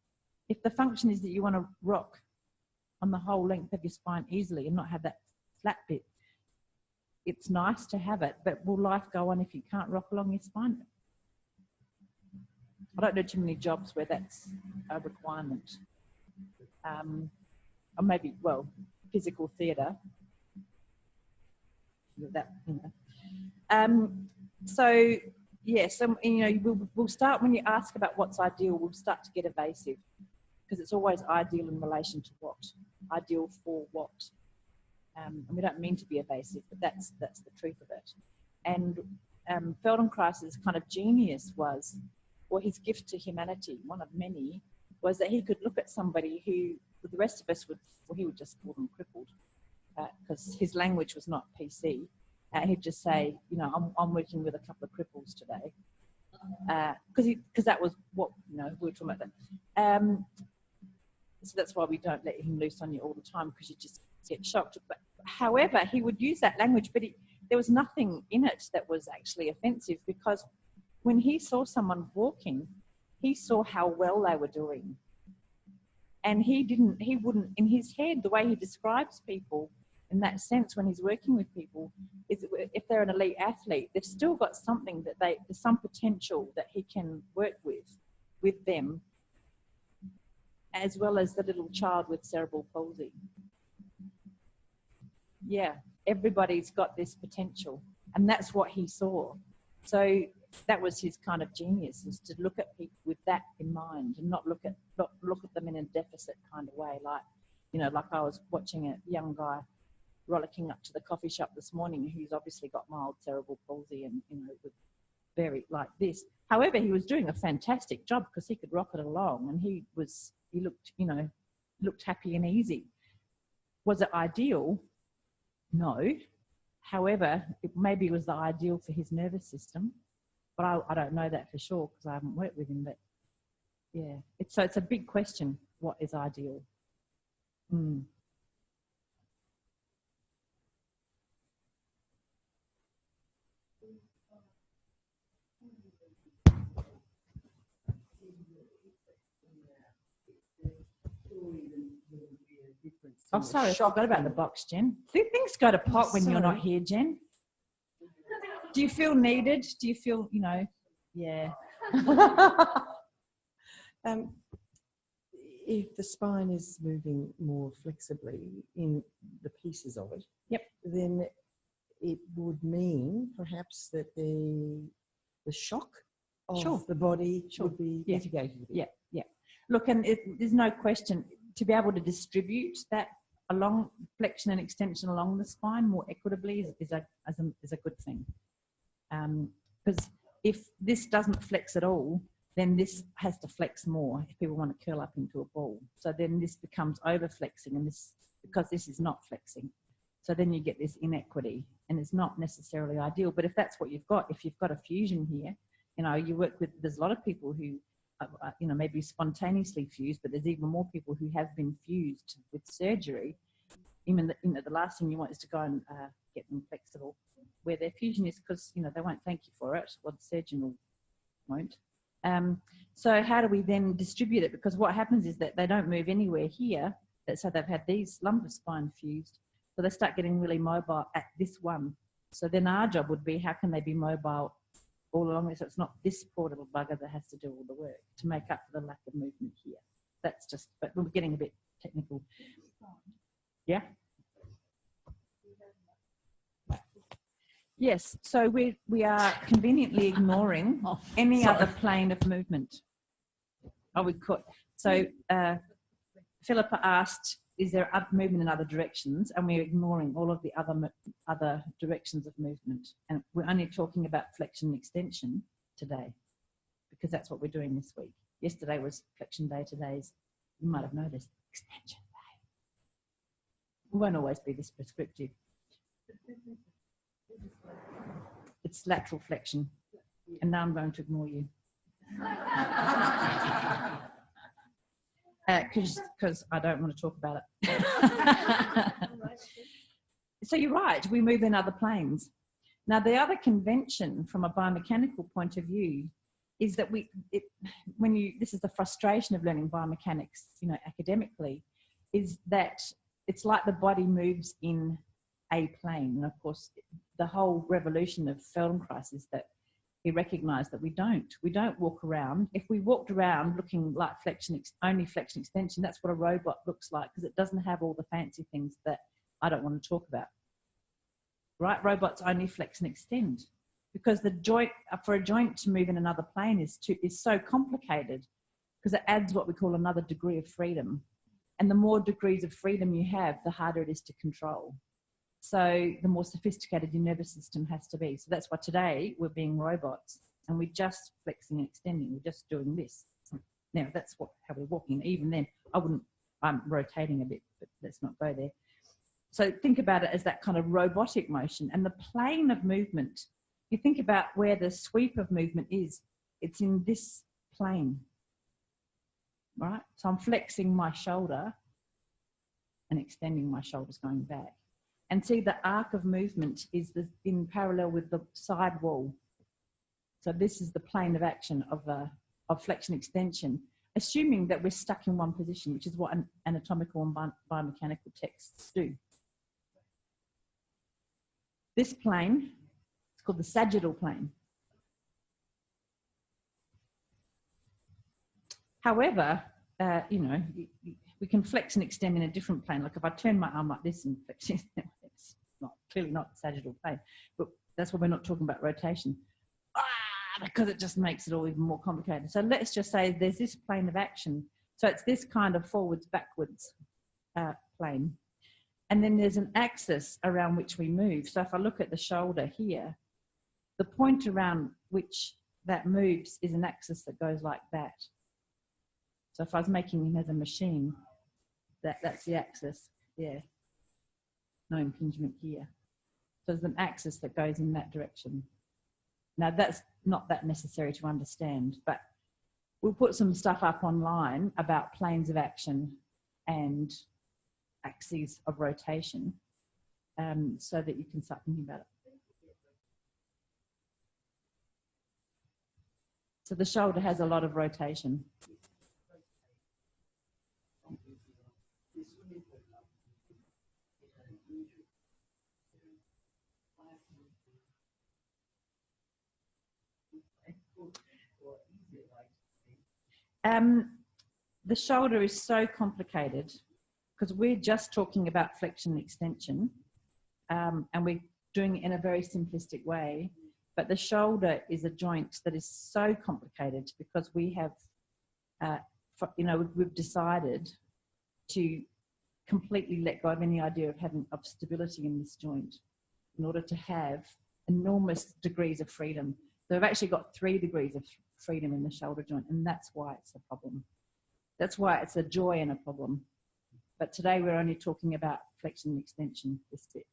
[SPEAKER 1] If the function is that you want to rock on the whole length of your spine easily and not have that flat bit, it's nice to have it, but will life go on if you can't rock along your spine? I don't know too many jobs where that's a requirement. Or maybe, well, physical theatre. That, you know. So, yes, you know, we'll start, when you ask about what's ideal, we'll start to get evasive because it's always ideal in relation to what, ideal for what. And we don't mean to be evasive, but that's the truth of it. And Feldenkrais's kind of genius was, or his gift to humanity, one of many, was that he could look at somebody who the rest of us would, well, he would just call them crippled because his language was not PC. He'd just say, you know, I'm working with a couple of cripples today, because that was what, you know, we were talking about that. So that's why we don't let him loose on you all the time, because you just get shocked. But however, he would use that language, but there was nothing in it that was actually offensive, because when he saw someone walking, he saw how well they were doing. And he wouldn't, in his head, the way he describes people, in that sense, when he's working with people, is if they're an elite athlete, they've still got something that there's some potential that he can work with them, as well as the little child with cerebral palsy. Yeah, everybody's got this potential, and that's what he saw. So that was his kind of genius, is to look at people with that in mind and not look at them in a deficit kind of way. Like, you know, like I was watching a young guy rollicking up to the coffee shop this morning who's obviously got mild cerebral palsy and, you know, with very like this. However, he was doing a fantastic job because he could rock it along, and he looked, you know, looked happy and easy. Was it ideal? No. However, maybe it was the ideal for his nervous system, but I don't know that for sure because I haven't worked with him. But yeah, it's a big question. What is ideal? Oh, sorry, I forgot about the box, Jen. Things go to pot when you're not here, Jen. Do you feel needed? Do you feel, you know, yeah.
[SPEAKER 3] If the spine is moving more flexibly in the pieces of it,
[SPEAKER 1] yep,
[SPEAKER 3] then it would mean perhaps that the shock of the body would be mitigated.
[SPEAKER 1] Yeah, yeah. Look, and there's no question, to be able to distribute that along flexion and extension along the spine more equitably is a good thing. Because if this doesn't flex at all, then this has to flex more if people want to curl up into a ball. So then this becomes over flexing, and this, because this is not flexing. So then you get this inequity, and it's not necessarily ideal. But if that's what you've got, if you've got a fusion here, you know, you work with, there's a lot of people who, you know, maybe spontaneously fused, but there's even more people who have been fused with surgery. Even the last thing you want is to go and get them flexible where their fusion is, because, you know, they won't thank you for it, or the surgeon won't. So how do we then distribute it? Because what happens is that they don't move anywhere here. So they've had these lumbar spine fused, so they start getting really mobile at this one. So then our job would be, how can they be mobile all along this? So it's not this poor little bugger that has to do all the work to make up for the lack of movement here. That's just, but we're getting a bit technical. Yeah. Yes, so we are conveniently ignoring any other plane of movement. Oh, we could. So Philippa asked, is there movement in other directions? And we're ignoring all of the other directions of movement. And we're only talking about flexion and extension today, because that's what we're doing this week. Yesterday was flexion day, today's, you might have noticed, extension day. We won't always be this prescriptive. It's lateral flexion. And now I'm going to ignore you. Because I don't want to talk about it. So you're right, we move in other planes. Now the other convention from a biomechanical point of view is that this is the frustration of learning biomechanics, you know, academically, is that it's like the body moves in a plane. And of course, the whole revolution of Feldenkrais is that we recognise that we don't walk around. If we walked around looking like only flexion extension, that's what a robot looks like, because it doesn't have all the fancy things that I don't want to talk about. Right? Robots only flex and extend, because the joint, for a joint to move in another plane is so complicated, because it adds what we call another degree of freedom. And the more degrees of freedom you have, the harder it is to control. So the more sophisticated your nervous system has to be. So that's why today we're being robots, and we're just flexing and extending. We're just doing this. Now that's how we're walking. Even then, I'm rotating a bit, but let's not go there. So think about it as that kind of robotic motion. And the plane of movement, you think about where the sweep of movement is, it's in this plane, right? So I'm flexing my shoulder and extending my shoulders going back. And see, the arc of movement is in parallel with the side wall. So this is the plane of action of flexion extension, assuming that we're stuck in one position, which is what anatomical and biomechanical texts do. This plane is called the sagittal plane. However, you know, we can flex and extend in a different plane. Like if I turn my arm like this and flex, it's clearly not the sagittal plane, but that's why we're not talking about rotation, because it just makes it all even more complicated. So let's just say there's this plane of action. So it's this kind of forwards, backwards plane. And then there's an axis around which we move. So if I look at the shoulder here, the point around which that moves is an axis that goes like that. So if I was making him as a machine, that's the axis, yeah. No impingement here. So there's an axis that goes in that direction. Now that's not that necessary to understand, but we'll put some stuff up online about planes of action and axes of rotation, so that you can start thinking about it. So the shoulder has a lot of rotation. The shoulder is so complicated because we're just talking about flexion and extension, and we're doing it in a very simplistic way. But the shoulder is a joint that is so complicated because we have, you know, we've decided to completely let go of any idea of stability in this joint in order to have enormous degrees of freedom. So we've actually got 3 degrees of freedom in the shoulder joint, and that's why it's a problem. That's why it's a joy and a problem. But today we're only talking about flexion and extension, this bit.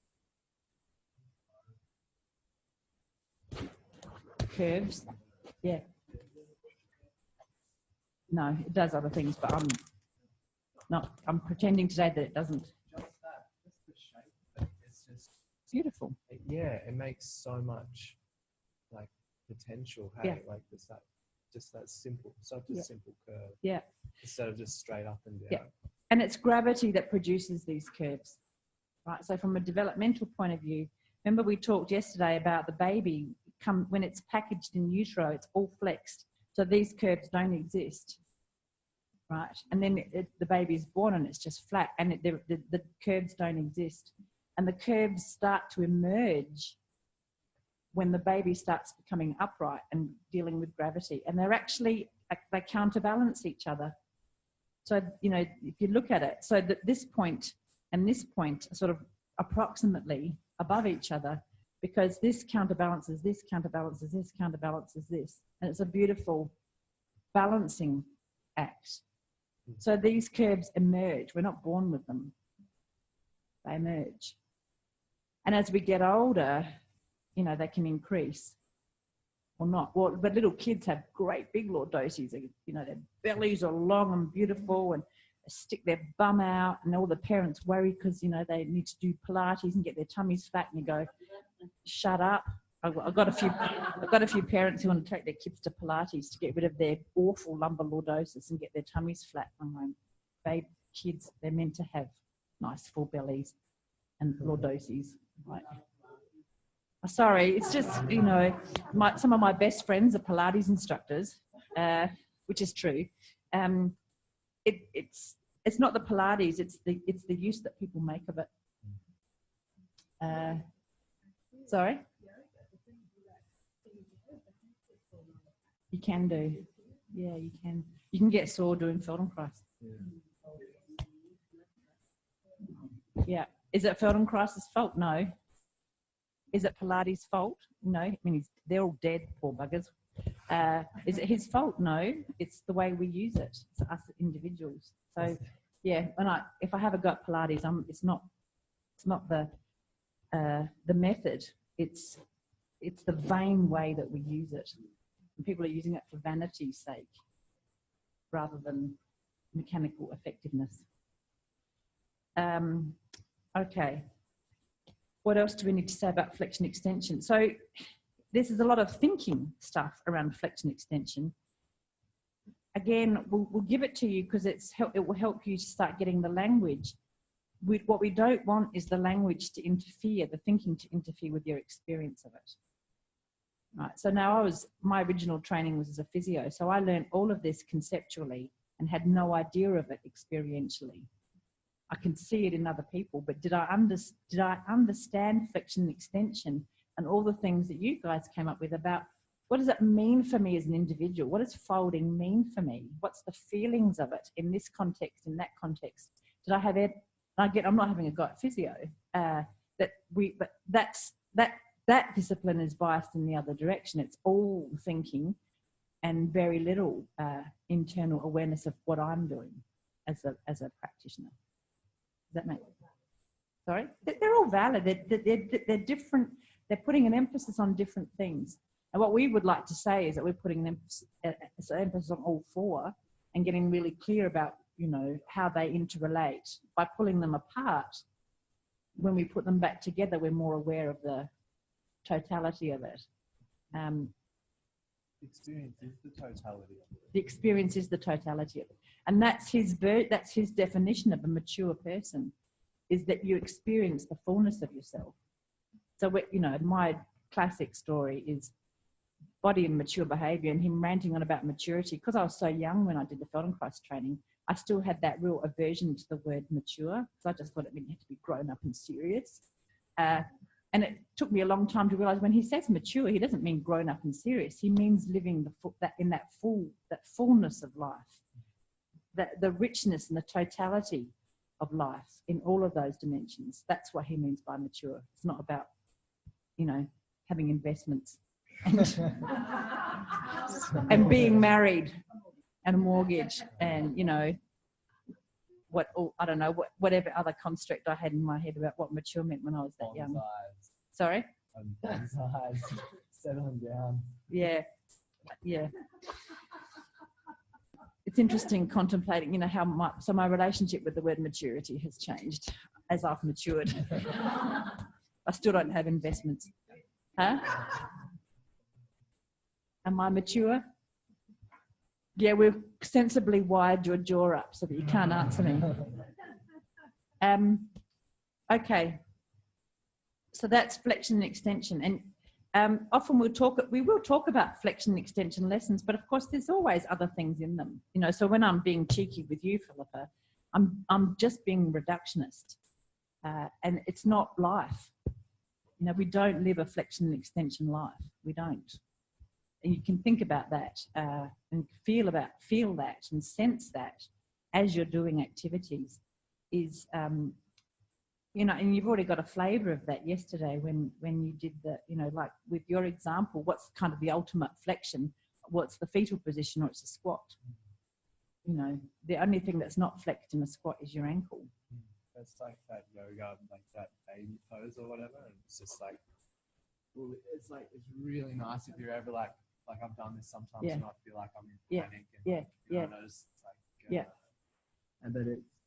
[SPEAKER 1] curves. Yeah. No, it does other things, but I'm pretending today that it doesn't.
[SPEAKER 2] Just that, just the shape. It's just
[SPEAKER 1] Beautiful.
[SPEAKER 4] Yeah, it makes so much like potential. Hey,
[SPEAKER 1] Yeah.
[SPEAKER 4] like just that simple, such a simple curve.
[SPEAKER 1] Yeah.
[SPEAKER 4] Instead of just straight up and down.
[SPEAKER 1] Yeah. And it's gravity that produces these curves, right? So from a developmental point of view, remember we talked yesterday about the baby when it's packaged in utero, it's all flexed. So these curves don't exist, right? And then the baby is born and it's just flat, and the curves don't exist. And the curves start to emerge when the baby starts becoming upright and dealing with gravity. And they counterbalance each other. So, you know, if you look at it, so that this point and this point are sort of approximately above each other, because this counterbalances this, counterbalances this, counterbalances this. And it's a beautiful balancing act. So these curves emerge. We're not born with them. They emerge. And as we get older, you know, they can increase or not. Well, but little kids have great big lordoses. You know, their bellies are long and beautiful, and they stick their bum out, and all the parents worry because, you know, they need to do Pilates and get their tummies flat, and you go, shut up. I've got a few parents who want to take their kids to Pilates to get rid of their awful lumbar lordosis and get their tummies flat. I'm going, babe, kids, they're meant to have nice full bellies and lordoses. Right? Sorry, it's just, you know, some of my best friends are Pilates instructors, which is true. It's not the Pilates, it's the use that people make of it. Sorry? You can do. Yeah, you can. You can get sore doing Feldenkrais. Yeah. Is it Feldenkrais's fault? No. Is it Pilates' fault? No. I mean, they're all dead, poor buggers. Is it his fault? No. It's the way we use it. It's us individuals. So, yeah. If I have a go at Pilates, it's not the method. It's the vain way that we use it. And people are using it for vanity's sake rather than mechanical effectiveness. Okay. What else do we need to say about flexion extension? So this is a lot of thinking stuff around flexion extension. Again, we'll give it to you because it will help you to start getting the language. What we don't want is the language to interfere, the thinking to interfere with your experience of it. Right. So now my original training was as a physio, so I learned all of this conceptually and had no idea of it experientially. I can see it in other people, but did I understand flexion extension and all the things that you guys came up with about what does it mean for me as an individual? What does folding mean for me? What's the feelings of it in this context, in that context? Did I have it? I'm not having a go at physio. That discipline is biased in the other direction. It's all thinking and very little internal awareness of what I'm doing as a practitioner. Does that make sense? Sorry? They're all valid. They're different. They're putting an emphasis on different things. And what we would like to say is that we're putting an emphasis on all four and getting really clear about, you know, how they interrelate. By pulling them apart, when we put them back together, we're more aware of the totality of it.
[SPEAKER 4] The experience is the totality.
[SPEAKER 1] The experience is the totality of it. And that's his definition of a mature person, is that you experience the fullness of yourself. So, you know, my classic story is body and mature behavior, and him ranting on about maturity. Because I was so young when I did the Feldenkrais training, I still had that real aversion to the word mature. So I just thought it meant you had to be grown up and serious. And it took me a long time to realize when he says mature, he doesn't mean grown up and serious. He means living that fullness of life, the richness and the totality of life in all of those dimensions. That's what he means by mature. It's not about, you know, having investments and being married and a mortgage and, you know, whatever other construct I had in my head about what mature meant when I was that young. Sorry?
[SPEAKER 4] settling down.
[SPEAKER 1] Yeah, yeah. It's interesting contemplating, you know, how my relationship with the word maturity has changed as I've matured. I still don't have investments. Huh? Am I mature? Yeah, we've sensibly wired your jaw up so that you can't answer me. Okay. So that's flexion and extension. And often we will talk about flexion and extension lessons, but of course there's always other things in them. You know, so when I'm being cheeky with you, Philippa, I'm just being reductionist. And it's not life. You know, we don't live a flexion and extension life. We don't. And you can think about that and feel that and sense that as you're doing activities is, you know, and you've already got a flavour of that yesterday when you did the, you know, like with your example, what's kind of the ultimate flexion? What's the fetal position, or it's a squat? You know, the only thing that's not flexed in a squat is your ankle.
[SPEAKER 4] It's like that yoga, like that baby pose or whatever. And it's just like, well, it's really nice if you're ever like I've done this sometimes and I feel like I'm in panic. And, you know, it's like,
[SPEAKER 5] and but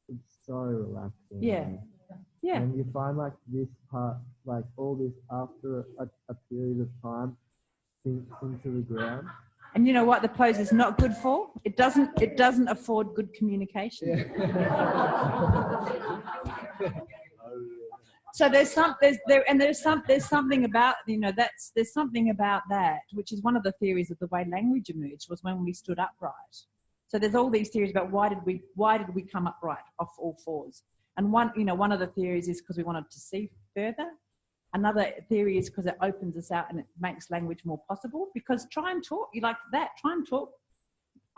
[SPEAKER 5] it's so relaxing.
[SPEAKER 1] Yeah. Yeah.
[SPEAKER 5] And you find like this part, like all this after a period of time sinks into the ground.
[SPEAKER 1] And you know what the pose is not good for? It doesn't afford good communication. So there's something about, you know, there's something about that, which is one of the theories of the way language emerged, was when we stood upright. So there's all these theories about why did we come upright off all fours? And one of the theories is because we wanted to see further. Another theory is because it opens us out and it makes language more possible. Because try and talk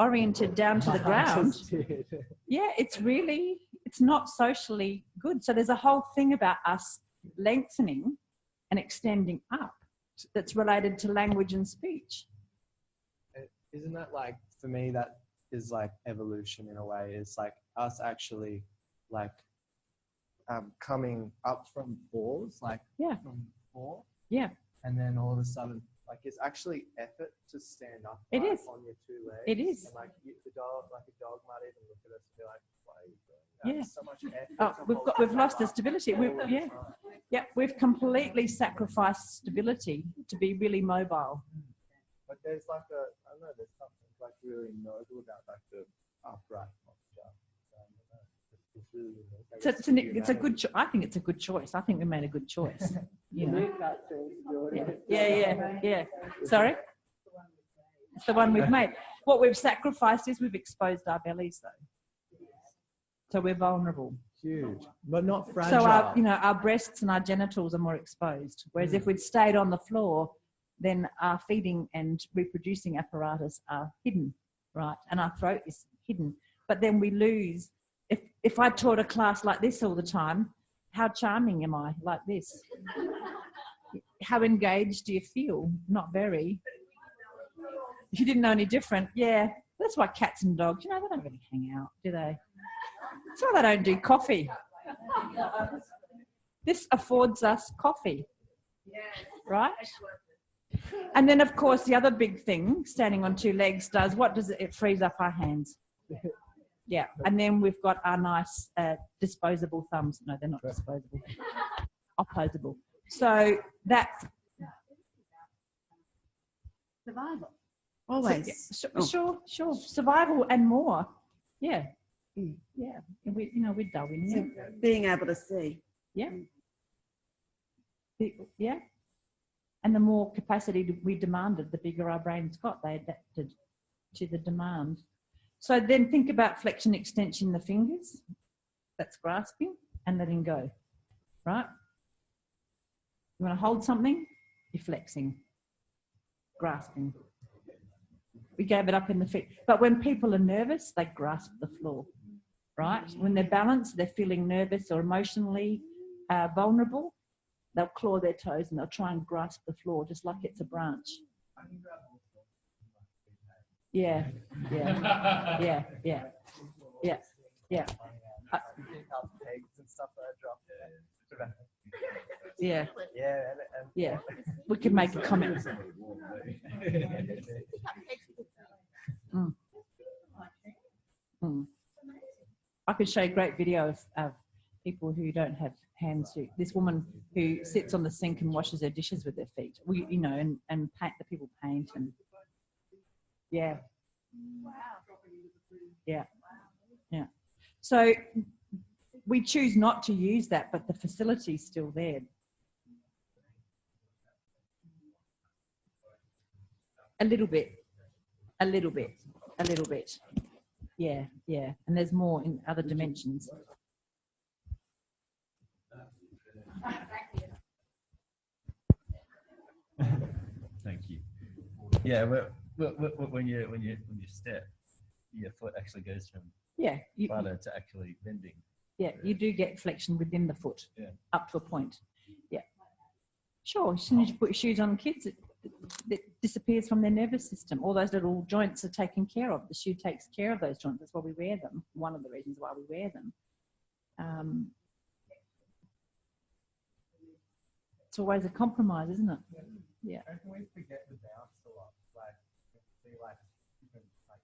[SPEAKER 1] oriented down to the ground. Yeah, it's not socially good. So there's a whole thing about us lengthening and extending up that's related to language and speech.
[SPEAKER 4] Isn't that like, for me, that is like evolution in a way. It's like us actually like coming up from fours, like from four. Yeah. And then all of a sudden, like it's actually effort to stand up
[SPEAKER 1] on
[SPEAKER 4] your two legs.
[SPEAKER 1] It is.
[SPEAKER 4] And like a dog might even look at us and be like, why are you doing that?
[SPEAKER 1] Yeah.
[SPEAKER 4] So much effort.
[SPEAKER 1] Oh, we've lost the stability. We've completely sacrificed stability to be really mobile.
[SPEAKER 4] But there's like I don't know, there's something like really noble about like the upright posture.
[SPEAKER 1] It's a good. I think it's a good choice. I think we made a good choice. You know. Yeah. Sorry, it's the one we've made. What we've sacrificed is we've exposed our bellies, though, so we're vulnerable.
[SPEAKER 4] Huge, but not fragile.
[SPEAKER 1] So our breasts and our genitals are more exposed. Whereas if we'd stayed on the floor, then our feeding and reproducing apparatus are hidden, right? And our throat is hidden. But then we lose. If I taught a class like this all the time, how charming am I like this? How engaged do you feel? Not very. If you didn't know any different, yeah, that's why cats and dogs, they don't really hang out, do they? That's why they don't do coffee. This affords us coffee, right? And then, of course, the other big thing, standing on two legs, it frees up our hands. Yeah, and then we've got our nice disposable thumbs. No, they're not disposable. Opposable. So that's
[SPEAKER 6] survival. Always.
[SPEAKER 1] So, sure. Survival and more. Yeah. Yeah. We're Darwin.
[SPEAKER 6] So being able to see.
[SPEAKER 1] Yeah. Yeah. And the more capacity we demanded, the bigger our brains got. They adapted to the demand. So then think about flexion, extension, the fingers. That's grasping and letting go, right? You want to hold something, you're flexing, grasping. We gave it up in the feet. But when people are nervous, they grasp the floor, right? When they're balanced, they're feeling nervous or emotionally vulnerable, they'll claw their toes and they'll try and grasp the floor just like it's a branch. Yeah. Yeah.
[SPEAKER 4] Yeah.
[SPEAKER 1] Yeah. We could make a comment. Mm. Mm. I could show a great video of people who don't have hands. This woman who sits on the sink and washes her dishes with their feet. You know, and paint, the people paint and yeah. Yeah. Yeah. So we choose not to use that, but the facility's still there. A little bit. Yeah, yeah. And there's more in other dimensions.
[SPEAKER 2] Thank you. Yeah, when you step, your foot actually goes from flutter to actually bending.
[SPEAKER 1] Yeah, you do get flexion within the foot, up to a point. Yeah. Sure, as soon as you put your shoes on kids, it disappears from their nervous system. All those little joints are taken care of. The shoe takes care of those joints. That's why we wear them. One of the reasons why we wear them. It's always a compromise, isn't it? Yeah.
[SPEAKER 4] And we forget the bounce a lot. Like, see, like, even like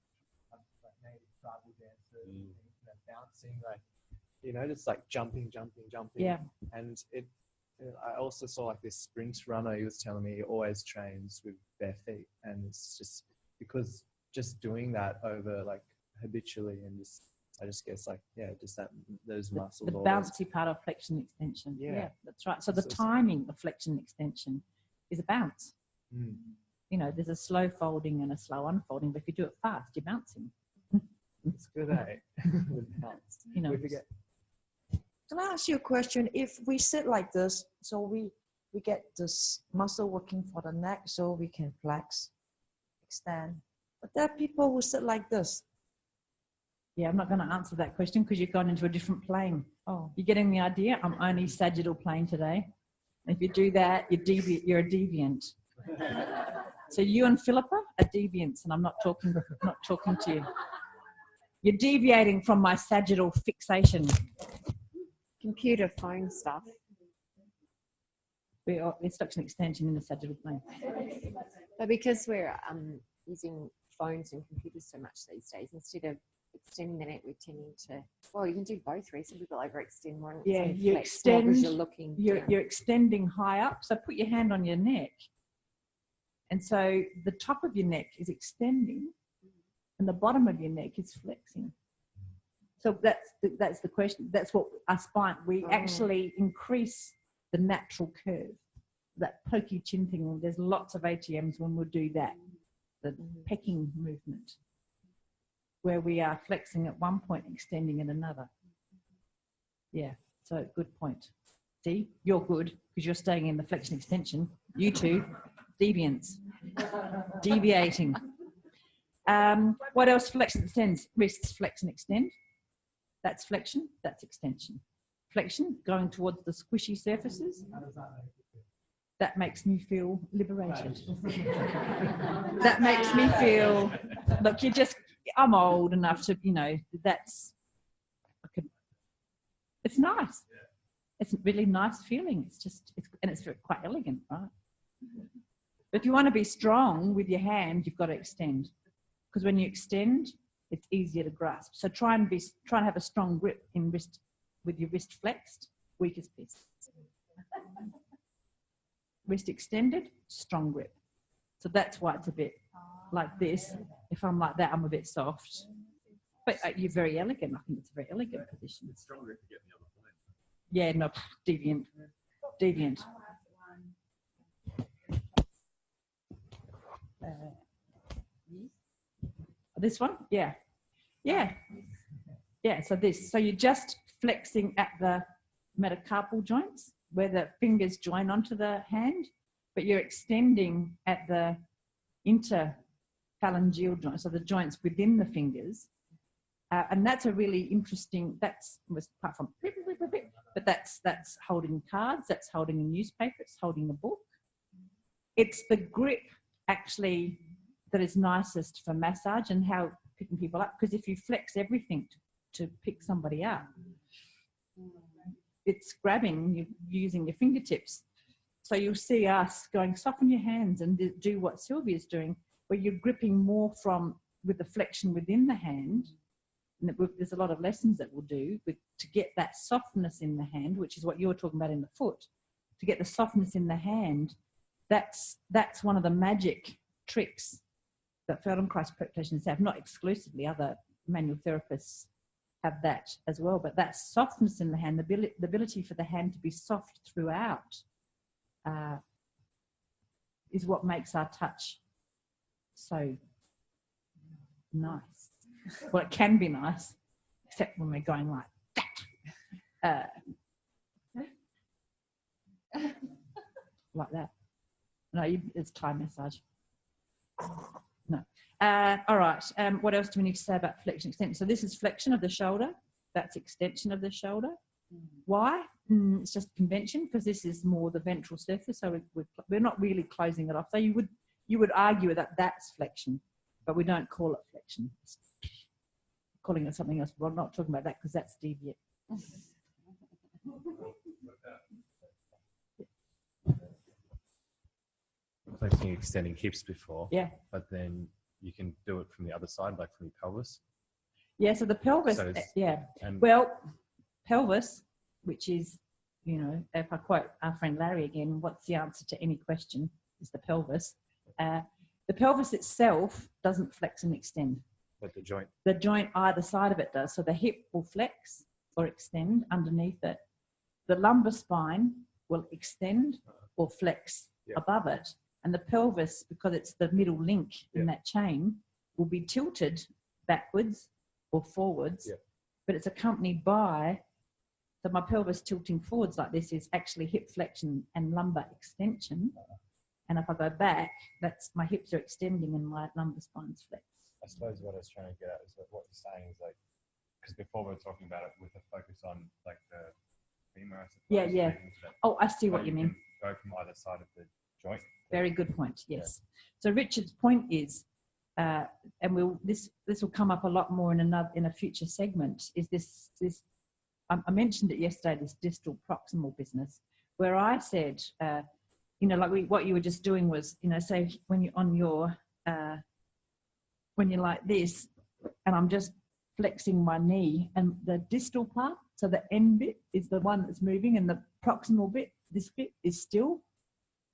[SPEAKER 4] native tribal dancers, and things, you know, bouncing, like, you know, just like jumping.
[SPEAKER 1] Yeah.
[SPEAKER 4] And I also saw like this sprint runner. He was telling me he always trains with bare feet, and it's just because just doing that over like habitually and just. I just guess like, just those muscles.
[SPEAKER 1] The bouncy part of flexion extension. Yeah, that's right. So the timing of flexion extension is a bounce.
[SPEAKER 4] Mm.
[SPEAKER 1] You know, there's a slow folding and a slow unfolding, but if you do it fast, you're bouncing.
[SPEAKER 4] It's good, eh?
[SPEAKER 1] You know.
[SPEAKER 4] We forget.
[SPEAKER 3] Can I ask you a question? If we sit like this, so we get this muscle working for the neck, so we can flex, extend. But there are people who sit like this.
[SPEAKER 1] Yeah, I'm not going to answer that question because you've gone into a different plane.
[SPEAKER 3] Oh,
[SPEAKER 1] You're getting the idea? I'm only sagittal plane today. If you do that, you're a deviant. So you and Philippa are deviants, and I'm not talking to you. You're deviating from my sagittal fixation.
[SPEAKER 6] Computer phone stuff.
[SPEAKER 1] It's flexion extension in the sagittal plane.
[SPEAKER 6] But because we're using phones and computers so much these days, instead of extending the neck, we're tending to, well, you can do both really. Some people overextend more.
[SPEAKER 1] Yeah, you extend,
[SPEAKER 6] you're looking
[SPEAKER 1] you're extending high up. So put your hand on your neck. And so the top of your neck is extending and the bottom of your neck is flexing. So that's the question. That's what our spine, we actually increase the natural curve, that pokey chin thing. There's lots of ATMs when we'll do that, the pecking movement, where we are flexing at one point, extending at another. Yeah, so good point. See, you're good because you're staying in the flexion extension. You two, deviants, deviating. What else flexion extends? Wrists flex and extend. That's flexion, that's extension. Flexion, going towards the squishy surfaces. That makes me feel liberated. That makes me feel, look, I'm old enough to, you know, it's nice. It's a really nice feeling. And it's quite elegant, right? But if you want to be strong with your hand, you've got to extend. Because when you extend, it's easier to grasp. So try and have a strong grip in wrist, with your wrist flexed, weakest piece. Wrist extended, strong grip. So that's why it's a bit like this. If I'm like that, I'm a bit soft. But you're very elegant. I think it's a very elegant position.
[SPEAKER 2] It's strong grip to get the other point.
[SPEAKER 1] Yeah, no, deviant. Deviant. This one? Yeah. Yeah. Yeah, so you're just flexing at the metacarpal joints where the fingers join onto the hand, but you're extending at the interphalangeal joints, so the joints within the fingers. And that's a really interesting, apart from, but that's holding cards, that's holding a newspaper, it's holding a book. It's the grip actually that is nicest for massage and how picking people up, because if you flex everything to pick somebody up, it's grabbing, you're using your fingertips. So you'll see us going, soften your hands and do what Sylvia's doing, where you're gripping more with the flexion within the hand. And there's a lot of lessons that we'll do to get that softness in the hand, which is what you're talking about in the foot. To get the softness in the hand, that's one of the magic tricks that Feldenkrais practitioners have, not exclusively, other manual therapists have that as well, but that softness in the hand, the ability for the hand to be soft throughout is what makes our touch so nice. Well, it can be nice, except when we're going like that. Like that. No, it's Thai massage. No. All right. What else do we need to say about flexion extension? So this is flexion of the shoulder. That's extension of the shoulder. Why? It's just convention, because this is more the ventral surface. So we're not really closing it off. So you would argue that that's flexion, but we don't call it flexion. It's calling it something else. We're not talking about that because that's deviate.
[SPEAKER 7] Flexing, extending hips before.
[SPEAKER 1] Yeah.
[SPEAKER 7] But then you can do it from the other side, like from your pelvis.
[SPEAKER 1] Yeah, so the pelvis,
[SPEAKER 7] So
[SPEAKER 1] pelvis, which is, if I quote our friend Larry again, what's the answer to any question is the pelvis. The pelvis itself doesn't flex and extend.
[SPEAKER 7] But the joint.
[SPEAKER 1] The joint either side of it does. So the hip will flex or extend underneath it. The lumbar spine will extend or flex above it. And the pelvis, because it's the middle link in that chain, will be tilted backwards or forwards. But it's accompanied by, so my pelvis tilting forwards like this is actually hip flexion and lumbar extension. And if I go back, that's my hips are extending and my lumbar spine's flexed.
[SPEAKER 7] I suppose what I was trying to get at is that what you're saying is like, because before we were talking about it with a focus on like the femur, I suppose.
[SPEAKER 1] Yeah. Oh, I see what you mean.
[SPEAKER 7] Go from either side of the joint.
[SPEAKER 1] Very good point. Yes. So Richard's point is, and this will come up a lot more in a future segment. Is this I mentioned it yesterday. This distal proximal business, where I said, what you were just doing was, say when you're on your when you're like this, and I'm just flexing my knee, and the distal part, so the end bit is the one that's moving, and the proximal bit, this bit is still.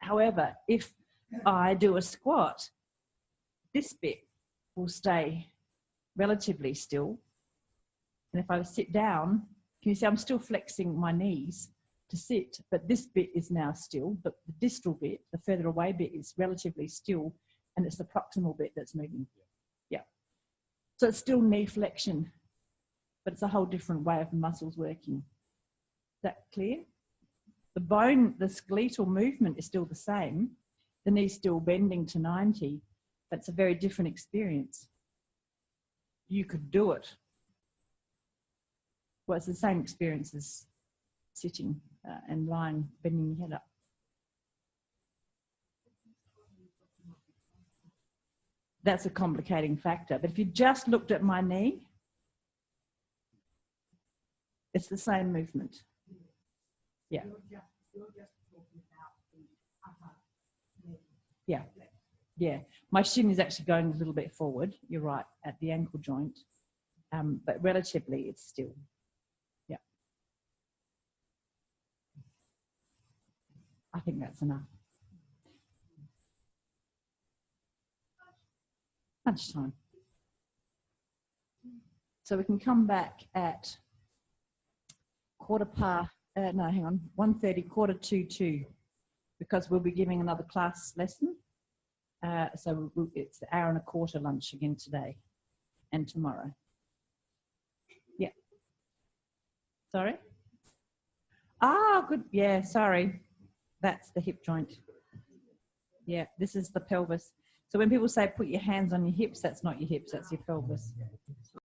[SPEAKER 1] However, if I do a squat, this bit will stay relatively still. And if I sit down, can you see I'm still flexing my knees to sit, but this bit is now still, but the distal bit, the further away bit, is relatively still, and it's the proximal bit that's moving. Yeah. So it's still knee flexion, but it's a whole different way of the muscles working. Is that clear? The bone, the skeletal movement is still the same. The knee's still bending to 90, but it's a very different experience. You could do it. Well, it's the same experience as sitting and lying, bending your head up. That's a complicating factor. But if you just looked at my knee, it's the same movement. Yeah. Yeah. Yeah. My shin is actually going a little bit forward. You're right, at the ankle joint. But relatively, it's still. Yeah. I think that's enough. Lunchtime. So we can come back at 1:30, 1:45, because we'll be giving another class lesson. So it's an hour and a quarter lunch again today and tomorrow. Yeah. Sorry? Ah, good. Yeah, sorry. That's the hip joint. Yeah, this is the pelvis. So when people say put your hands on your hips, that's not your hips, that's your pelvis.